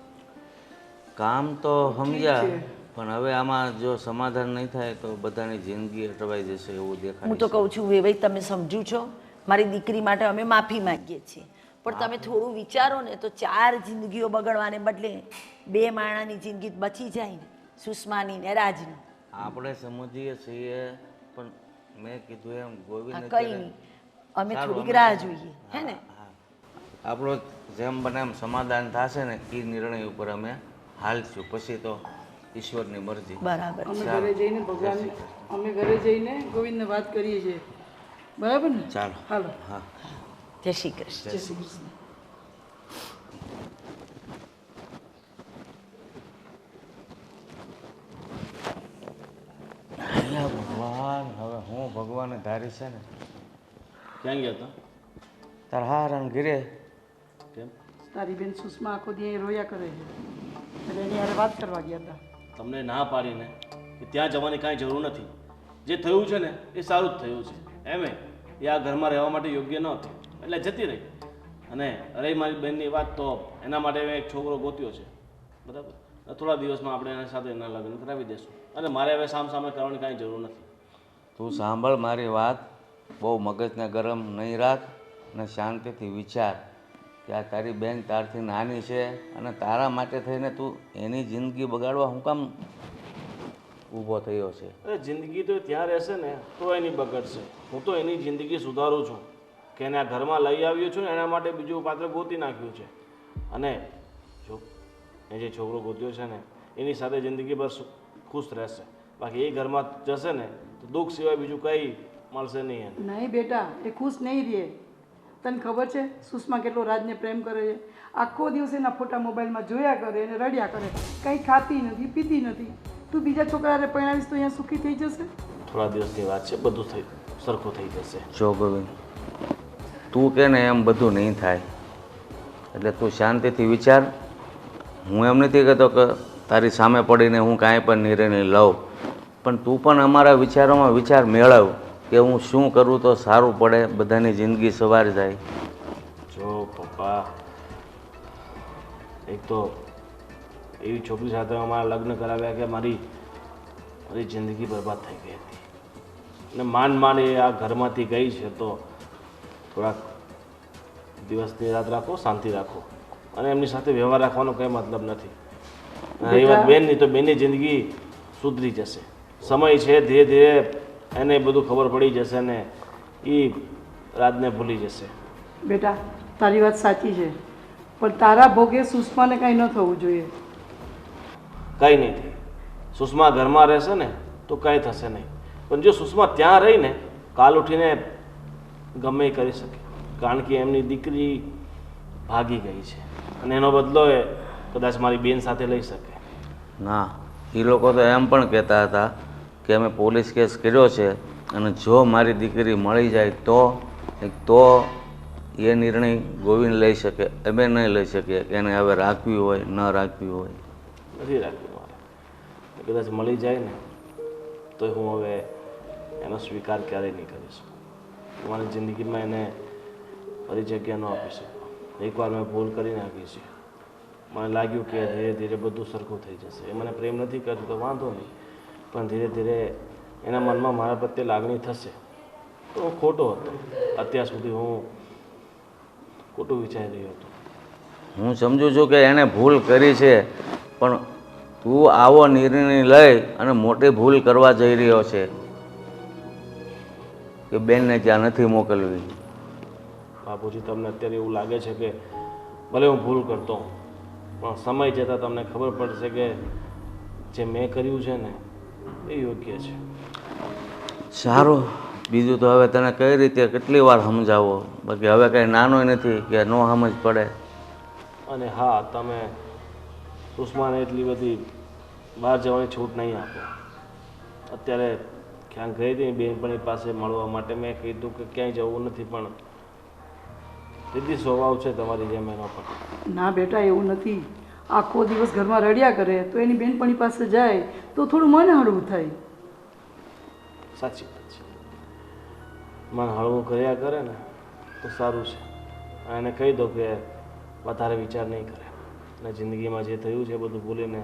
કામ તો સમજ્યા, પણ હવે આમાં જો સમાધાન નહીં થાય તો બધાની જિંદગી અટવાઈ જશે એવું દેખાય. હું તો કહું છું વેવાઈ, તમે સમજુ છો? મારી દીકરી માટે અમે માફી માંગીએ છીએ, પણ તમે થોડું વિચારો ને તો 4 જિંદગીઓ બગડવાને બદલે 2 માણાની જિંદગી બચી જાય ને, સુષ્માની ને રાજની. આપણે સમજીએ છીએ, પણ મેં કીધું એમ ગોવિંદ કંઈ નહીં, અમે થોડીક રાહ જોઈએ, હે ને? આપણો જેમ બને એમ સમાધાન થશે ને એ નિર્ણય ઉપર અમે હાલશું. પછી તો ઈશ્વરની મરજી. બરાબર. અમે ઘરે જઈને ભગવાન, અમે ઘરે જઈને ગોવિંદને વાત કરીએ છીએ. બરાબર ને? ચાલો. હાલો. હા. જય શ્રી કૃષ્ણ. જય શ્રી કૃષ્ણ. અલ્યા ભગવાન, હવે હું ભગવાને ધારી છે ને. ક્યાં ગયા હતા? તાર હારણ ઘીરે કેમ? તારી બેન સુષ્મા આખો દી અહીં રોયા કરે છે એટલે એની હારે વાત કરવા ગયા હતા. તમને ના પાડીને કે ત્યાં જવાની કાંઈ જરૂર નથી. જે થયું છે ને એ સારું જ થયું છે. એમે એ આ ઘરમાં રહેવા માટે યોગ્ય ન હતી એટલે જતી રહી. અને અરે મારી બહેનની વાત, તો એના માટે મેં એક છોકરો ગોત્યો છે, બરાબર. થોડા દિવસમાં આપણે એના સાથે એના લગ્ન કરાવી દઈશું. અને મારે હવે સામે કરવાની કાંઈ જરૂર નથી. તું સાંભળ મારી વાત, બહુ મગજને ગરમ નહીં રાખ અને શાંતિથી વિચાર કે આ તારી બેન તારથી નાની છે અને તારા માટે થઈને તું એની જિંદગી બગાડવા હું કામ ઊભો થયો છે? અરે જિંદગી તો ત્યાં રહેશે ને તો એની બગડશે. હું તો એની જિંદગી સુધારું છું કે એને આ ઘરમાં લઈ આવ્યો છું ને એના માટે બીજું પાત્ર ગોતી નાખ્યું છે. અને જો એ જે છોકરો ગોત્યો છે ને એની સાથે જિંદગી ભર ખુશ રહેશે. બાકી એ ઘરમાં જશે ને તો દુઃખ સિવાય બીજું કંઈ મળશે નહીં એને. નહીં બેટા, એ ખુશ નહીં રહે. તને ખબર છે સુષ્મા કેટલો રાજને પ્રેમ કરે છે? આખો દિવસ એના ફોટા મોબાઈલમાં જોયા કરે અને રડ્યા કરે, કંઈ ખાતી નથી, પીતી નથી. તું બીજા છોકરાને પરણાવીશ તો અહીંયા સુખી થઈ જશે? થોડા દિવસની વાત છે, બધું સરખું થઈ જશે. જો ગોવિંદ, તું કે ને એમ બધું નહીં થાય, એટલે તું શાંતિથી વિચાર. હું એમ નથી કહેતો કે તારી સામે પડીને હું કાંઈ પણ નિર્ણય લઉં, પણ તું પણ અમારા વિચારોમાં વિચાર મેળવ કે હું શું કરું તો સારું પડે, બધાની જિંદગી સવાર જાય. જો પપ્પા, એક તો એવી છોકરી સાથે અમારા લગ્ન કરાવ્યા કે મારી જિંદગી બરબાદ થઈ ગઈ હતી. અને માંડ એ આ ઘરમાંથી ગઈ છે, તો થોડાક દિવસની રાત રાખો, શાંતિ રાખો, અને એમની સાથે વ્યવહાર રાખવાનો કંઈ મતલબ નથી. એ વાત બેનની, તો બેનની જિંદગી સુધરી જશે. સમય છે, ધીરે ધીરે એને બધું ખબર પડી જશે ને એ રાજને ભૂલી જશે. બેટા, તારી વાત સાચી છે, પણ તારા ભોગે સુષ્માને કાંઈ ન થવું જોઈએ. કંઈ નહીં થાય. સુષ્મા ઘરમાં રહેશે ને તો કંઈ થશે નહીં, પણ જો સુષ્મા ત્યાં રહીને કાલ ઉઠીને ગમે એ કરી શકે, કારણ કે એમની દીકરી ભાગી ગઈ છે અને એનો બદલો એ કદાચ મારી બેન સાથે લઈ શકે. ના, એ લોકો તો એમ પણ કહેતા હતા કે અમે પોલીસ કેસ કર્યો છે અને જો મારી દીકરી મળી જાય તો એ નિર્ણય ગોવિંદ લઈ શકે, અમે નહીં લઈ શકીએ કે એને હવે રાખવી હોય ન રાખવી હોય. નથી રાખવી મારે. કદાચ મળી જાય ને તો હું હવે એનો સ્વીકાર ક્યારેય નહીં કરી શકું. મારી જિંદગીમાં એને ફરી જગ્યા ન આપી શકું. એકવાર મેં ભૂલ કરી નાખી છે. મને લાગ્યું કે ધીરે ધીરે બધું સરખું થઈ જશે. એ મને પ્રેમ નથી કરતું તો વાંધો નહીં, પણ ધીરે ધીરે એના મનમાં મારા પ્રત્યે લાગણી થશે તો હું ખોટો હતો. અત્યાર સુધી હું ખોટું વિચારી રહ્યો હતો. હું સમજુ છું કે એણે ભૂલ કરી છે, પણ તું આવો નિર્ણય લઈ અને મોટી ભૂલ કરવા જઈ રહ્યો છે કે બેનને ત્યાં નથી મોકલવી. બાપુજી, તમને અત્યારે એવું લાગે છે કે ભલે હું ભૂલ કરતો હોઉં, પણ સમય જતાં તમને ખબર પડશે કે જે મેં કર્યું છે ને એ યોગ્ય છે. સારું, બીજું તો હવે તને કઈ રીતે કેટલી વાર સમજાવો, બાકી હવે કંઈ નાનોય નથી કે ન સમજ પડે. અને હા, તમે સુષ્માને એટલી બધી બહાર જવાની છૂટ નહીં આપો. અત્યારે ક્યાંક ગઈ હતી બેનપણી પાસે મળવા માટે, મેં કીધું કે ક્યાંય જવું નથી, પણ સીધી સ્વભાવ છે તમારી જેમ એનો પણ. ના બેટા, એવું નથી. આખો દિવસ ઘરમાં રડ્યા કરે તો એની બેનપણી પાસે જાય તો થોડું મન હળવું થાય. સાચી વાત છે. મન હળવું કર્યા કરે ને તો સારું છે. એને કહી દો કે વધારે વિચાર નહીં કરે અને જિંદગીમાં જે થયું છે બધું ભૂલીને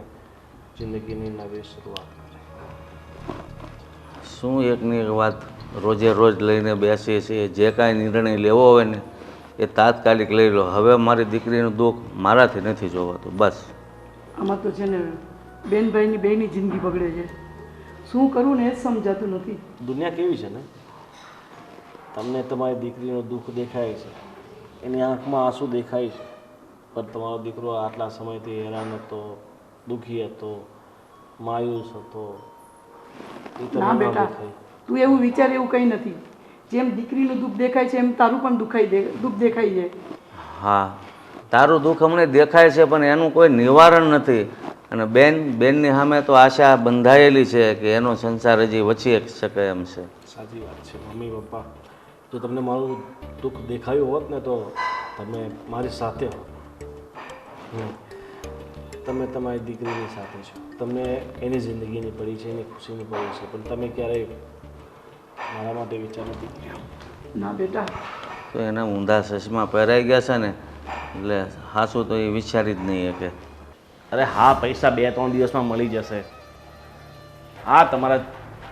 જિંદગીની નવી શરૂઆત કરે. શું એકની એક વાત રોજે રોજ લઈને બેસીએ છીએ? જે કાંઈ નિર્ણય લેવો હોય ને એ તાત્કાલિક લઈ લો. હવે મારી દીકરીનું દુઃખ મારાથી નથી જોવાતું, બસ. આમાં તો છે ને બેનભાઈની બેયની જિંદગી બગડે છે. શું કરવું ને એ જ સમજાતું નથી. દુનિયા કેવી છે ને, તમને તમારી દીકરીનું દુઃખ દેખાય છે, એની આંખમાં આંસુ દેખાય છે, પણ તમારો દીકરો આટલા સમયથી હેરાન હતો, દુઃખી હતો, માયુસ હતો, એ તમને ના ન બેટા, દેખાય. તું એવું વિચાર, એવું કંઈ નથી. જેમ દીકરીનું દુઃખ દેખાય છે એમ તારું પણ દુઃખ દેખાય છે. હા, તારું દુઃખ અમને દેખાય છે, પણ એનું કોઈ નિવારણ નથી. અને બેનની સામે તો આશા બંધાયેલી છે કે એનો સંસાર હજી વચી શકે એમ છે. સાચી વાત છે. મમ્મી પપ્પા, જો તમને મારું દુઃખ દેખાયું હોત ને તો તમે મારી સાથે હોત. તમે તમારી દીકરીની સાથે છો, તમને એની જિંદગીની પડી છે, એની ખુશીની પડી છે, પણ તમે ક્યારેય મારા માટે વિચાર નથી કર્યો. ના બેટા, તો એના ઊંધા ચશ્મા પહેરાઈ ગયા છે ને, એટલે હાસું તો એ વિચારી જ નહીં કે. અરે હા, પૈસા 2-3 દિવસમાં મળી જશે. હા, તમારા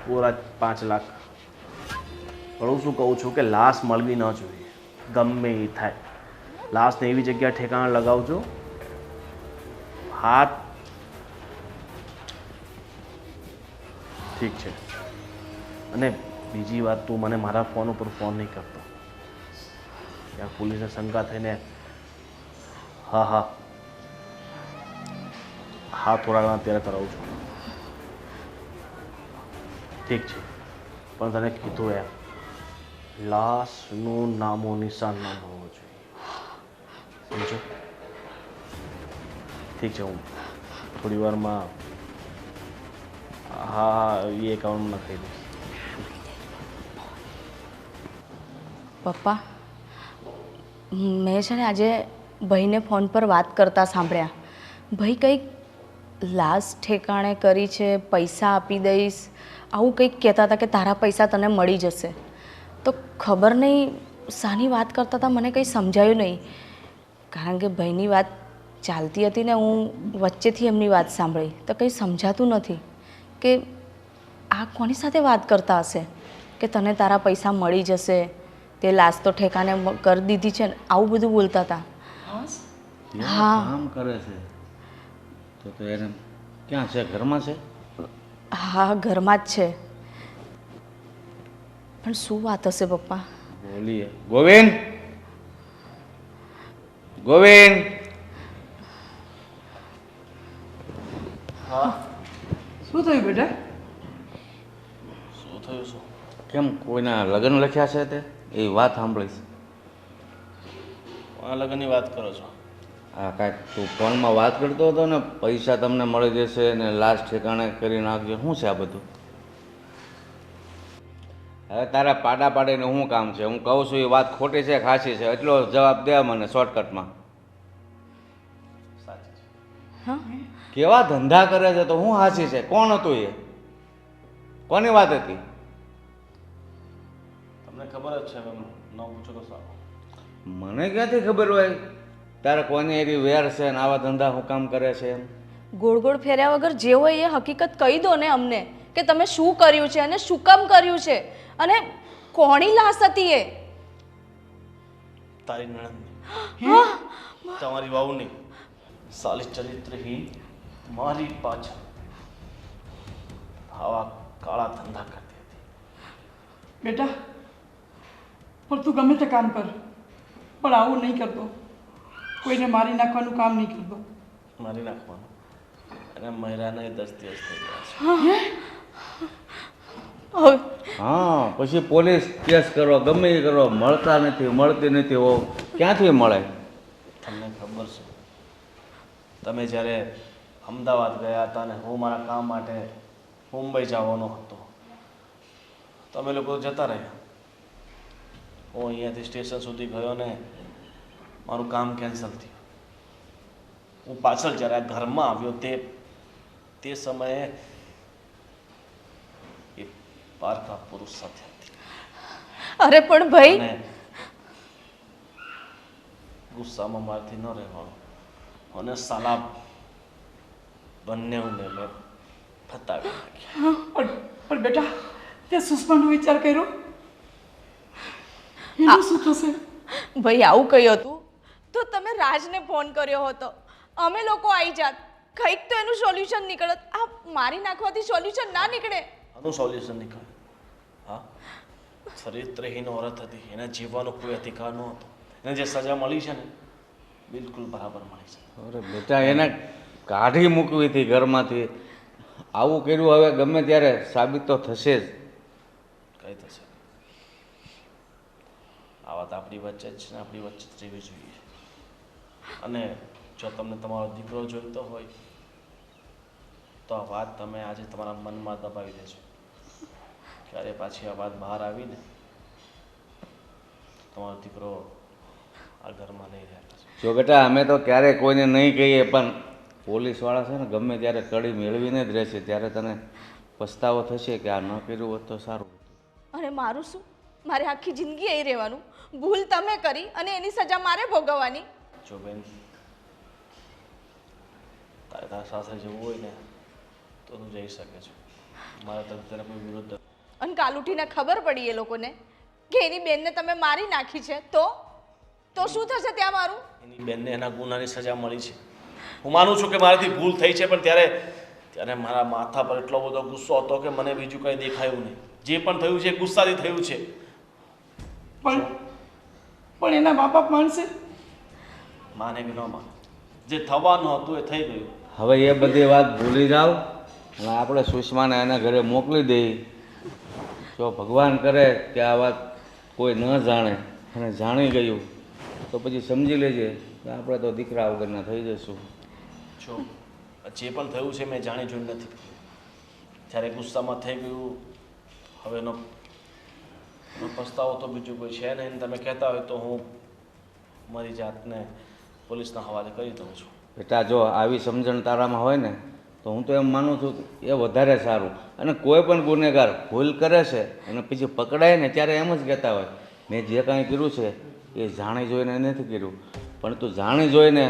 પૂરા 5 લાખ. પણ હું શું કહું છું કે લાશ મળવી ન જોઈએ, ગમે એ થાય. લાશને એવી જગ્યાએ ઠેકાણા લગાવજો. હા ઠીક છે. અને બીજી વાત, તું મને મારા ફોન ઉપર ફોન નહીં કરતો. ત્યાં પોલીસને શંકા થઈને હા હા હા થોડા ઘણા અત્યારે કરાવું છું. ઠીક છે, પણ તને કીધું એમ લાશનું નામો નિશાન ન હોવું જોઈએ, સમજો? ઠીક છે, હું થોડી વારમાં હા એ એકાઉન્ટમાં નાખી દઈશ. પપ્પા, મેં છે ને આજે ભાઈને ફોન પર વાત કરતા સાંભળ્યા. ભાઈ કંઈક લાશ ઠેકાણે કરી છે, પૈસા આપી દઈશ, આવું કંઈક કહેતા હતા કે તારા પૈસા તને મળી જશે. તો ખબર નહીં શાની વાત કરતા હતા, મને કંઈ સમજાયું નહીં. કારણ કે ભાઈની વાત ચાલતી હતી ને હું વચ્ચેથી એમની વાત સાંભળી તો કંઈ સમજાતું નથી કે આ કોની સાથે વાત કરતા હશે કે તને તારા પૈસા મળી જશે, તે લાશ તો ઠેકાને કરી દીધી છે ને, આવું બધું બોલતા હતા. હા, કામ કરે છે તો એને ક્યાં છે? ઘરમાં છે? હા, ઘરમાં જ છે. પણ શું વાત હશે પપ્પા? બોલીએ. ગોવિંદ, ગોવિંદ. શું થયું બેટા? શું થયું શું? કેમ કોઈના લગ્ન લખ્યા છે તે એ વાત સાંભળીશ. આ લગ્નની વાત કરો છો? હા, કાંઈક તું ફોનમાં વાત કરતો હતો ને, પૈસા તમને મળી જશે ને લાસ્ટ ઠેકાણે કરી નાખજો. શું છે આ બધું? હવે તારા પાડા પાડીને શું કામ છે? હું કહું છું એ વાત ખોટી છે ખાસી છે, એટલો જવાબ દે મને શોર્ટકટમાં. સાચી છે. કેવા ધંધા કરે છે તો હું હાસી છે? કોણ હતું એ? કોની વાત હતી? તમને ખબર જ છે, હવે ન પૂછો તો સારું. મને ક્યાંથી ખબર હોય તારે કોની એવી વેર છે ને આવા ધંધા હું કામ કરે છે એમ? ગોળ ગોળ ફેર્યા વગર જે હોય એ હકીકત કહી દો ને અમને કે તમે શું કર્યું છે અને શું કામ કર્યું છે અને કોની લાશ હતી એ? તારી નણંદની, તમારી વાવની સાલી ચરિત્રહીન મારી પાછળ આવા કાળા ધંધા કરતી હતી. બેટા, પણ તું ગમે તે કામ કર, પણ આવું નહીં કરતો. કોઈને મારી નાખવાનું કામ નહીં કરતો. મારી નાખવાનું અને મહિલાને 10 દિવસ થઈ ગયા છે. હવે હા, પછી પોલીસ કેસ કરો, ગમે એ કરો, મળતા નથી, મળતી નથી. હો ક્યાંથી મળે? તમને ખબર છે, તમે જ્યારે અમદાવાદ ગયા હતા ને હું મારા કામ માટે મુંબઈ જવાનો હતો, તમે લોકો જતા રહ્યા. હું અહીંયાથી સ્ટેશન સુધી ગયો ને મારું કામ કેન્સલ થયું. હું પાછળ જ્યારે આ ઘરમાં આવ્યો તે સમયે એ પારકા પુરુષ સાથે હતી. અરે પણ ભાઈ, અને ગુસ્સામાં મારથી ન રહેવાનું અને સાલા બંનેને મેં ફતાવી નાખ્યા. પણ બેટા, તે સુષ્માનો વિચાર કર્યો? એનું શું થશે? ભાઈ આવું કહ્યું હતું તો તમે રાજને ફોન કર્યો હતો, અમે લોકો આવી જાત, કંઈક તો એનું સોલ્યુશન નીકળત. આ મારી નાખવાથી સોલ્યુશન ના નીકળે. આનું સોલ્યુશન નીકળે? હા, ચરિત્રહીન ઓરત હતી, એને જીવવાનો કોઈ અધિકાર નહોતો. એને જે સજા મળી છે ને બિલકુલ બરાબર મળી છે. અરે બેટા, એને કાઢી મૂકવી હતી ઘરમાંથી. આવું કર્યું હવે ગમે ત્યારે સાબિત તો થશે જ. કઈ થશે? આ વાત આપણી વચ્ચે જ છે ને આપણી વચ્ચે જ રહેવી જોઈએ. અને જો તમને તમારો દીકરો જોઈતો હોય તો આ વાત તમે આજે તમારા મનમાં દબાવી દેજો. ક્યારે પાછી આ વાત બહાર આવીને તમારો દીકરો આ ઘરમાં નહીં રહેતા. જો બેટા, અમે તો ક્યારેય કોઈને નહીં કહીએ, પણ પોલીસવાળા છે ને ગમે ત્યારે કડી મેળવીને જ રહેશે. ત્યારે તને પસ્તાવો થશે કે આ ન કર્યું હોત તો સારું હતું. અને મારું શું? મારે આખી જિંદગી અહીં રહેવાનું? ભૂલ તમે કરી અને એની સજા મારે ભોગવવાની? જો બેન, તારે તારા સાસરે જવું હોય ને તો તું જઈ શકે છે. મારે તને કોઈ વિરોધ નથી. અને કાલ ઉઠીને ખબર પડી એ લોકોને કે એની બેનને તમે મારી નાખી છે તો શું થશે ત્યાં મારું? એની બેનને એના ગુનાની સજા મળી છે. હું માનું છું કે મારાથી ભૂલ થઈ છે, પણ ત્યારે મારા માથા પર એટલો બધો ગુસ્સો હતો કે મને બીજું કંઈ દેખાયું નહીં. જે પણ થયું છે એ ગુસ્સાથી થયું છે. પણ એના મા બાપ માનશે? માને કે ન માને, જે થવાનું હતું એ થઈ ગયું. હવે એ બધી વાત ભૂલી જાઓ અને આપણે સુષ્માને એના ઘરે મોકલી દઈએ. જો ભગવાન કરે કે આ વાત કોઈ ન જાણે અને જાણી ગયું તો પછી સમજી લેજે કે આપણે તો દીકરા વગરના થઈ જઈશું. જો જે પણ થયું છે મેં જાણી જોઈને નથી કર્યું. જ્યારે ગુસ્સામાં થઈ ગયું, હવે એનો પસ્તાવો તો બીજું કોઈ છે નહીં. તમે કહેતા હોય તો હું મારી જાતને પોલીસના હવાલે કરી દઉં છું. બેટા, જો આવી સમજણ તારામાં હોય ને તો હું તો એમ માનું છું કે એ વધારે સારું. અને કોઈ પણ ગુનેગાર ભૂલ કરે છે અને પછી પકડાય ને ત્યારે એમ જ કહેતા હોય મેં જે કાંઈ કર્યું છે એ જાણી જોઈને નથી કર્યું. પણ તું જાણી જોઈને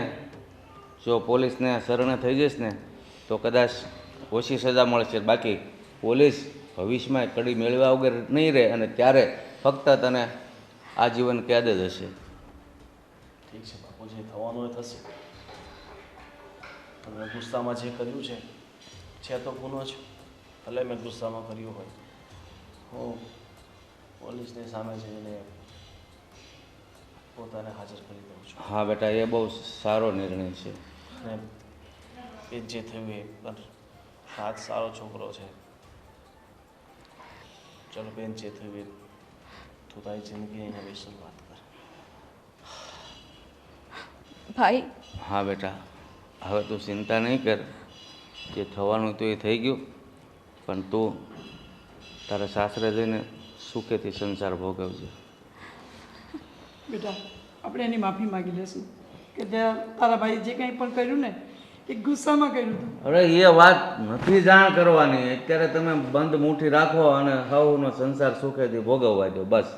જો પોલીસને શરણે થઈ જઈશ ને તો કદાચ ઓછી સજા મળશે. બાકી પોલીસ ભવિષ્યમાં કડી મેળવ્યા વગર નહીં રહે અને ત્યારે ફક્ત તને આજીવન કેદ જ હશે. ઠીક છે બાપુ, જે થવાનું એ થશે. તમે ગુસ્સામાં જે કર્યું છે તો ગુનો છે. ભલે મેં ગુસ્સામાં કર્યું હોય, હું પોલીસની સામે જઈને પોતાને હાજર કરી દઉં છું. હા બેટા, એ બહુ સારો નિર્ણય છે. અને એ જે થયું એ હાથ સારો છોકરો છે. ચલો બેન, જે થયું એ તું તારી જિંદગી અહીંયા વિશે વાત કર. ભાઈ હા બેટા, હવે તું ચિંતા નહીં કર. જે થવાનું હતું એ થઈ ગયું. પણ તું તારા સાસરે જઈને સુખેથી સંસાર ભોગવજે. બેટા આપણે એની માફી માગી લઈશું કે ત્યાં તારા ભાઈ જે કંઈ પણ કર્યું ને એ ગુસ્સામાં કર્યું હતું. અરે એ વાત નથી જાણ કરવાની. અત્યારે તમે બંધ મુઠ્ઠી રાખો અને હવનો સંસાર સુખેથી ભોગવવા દો બસ.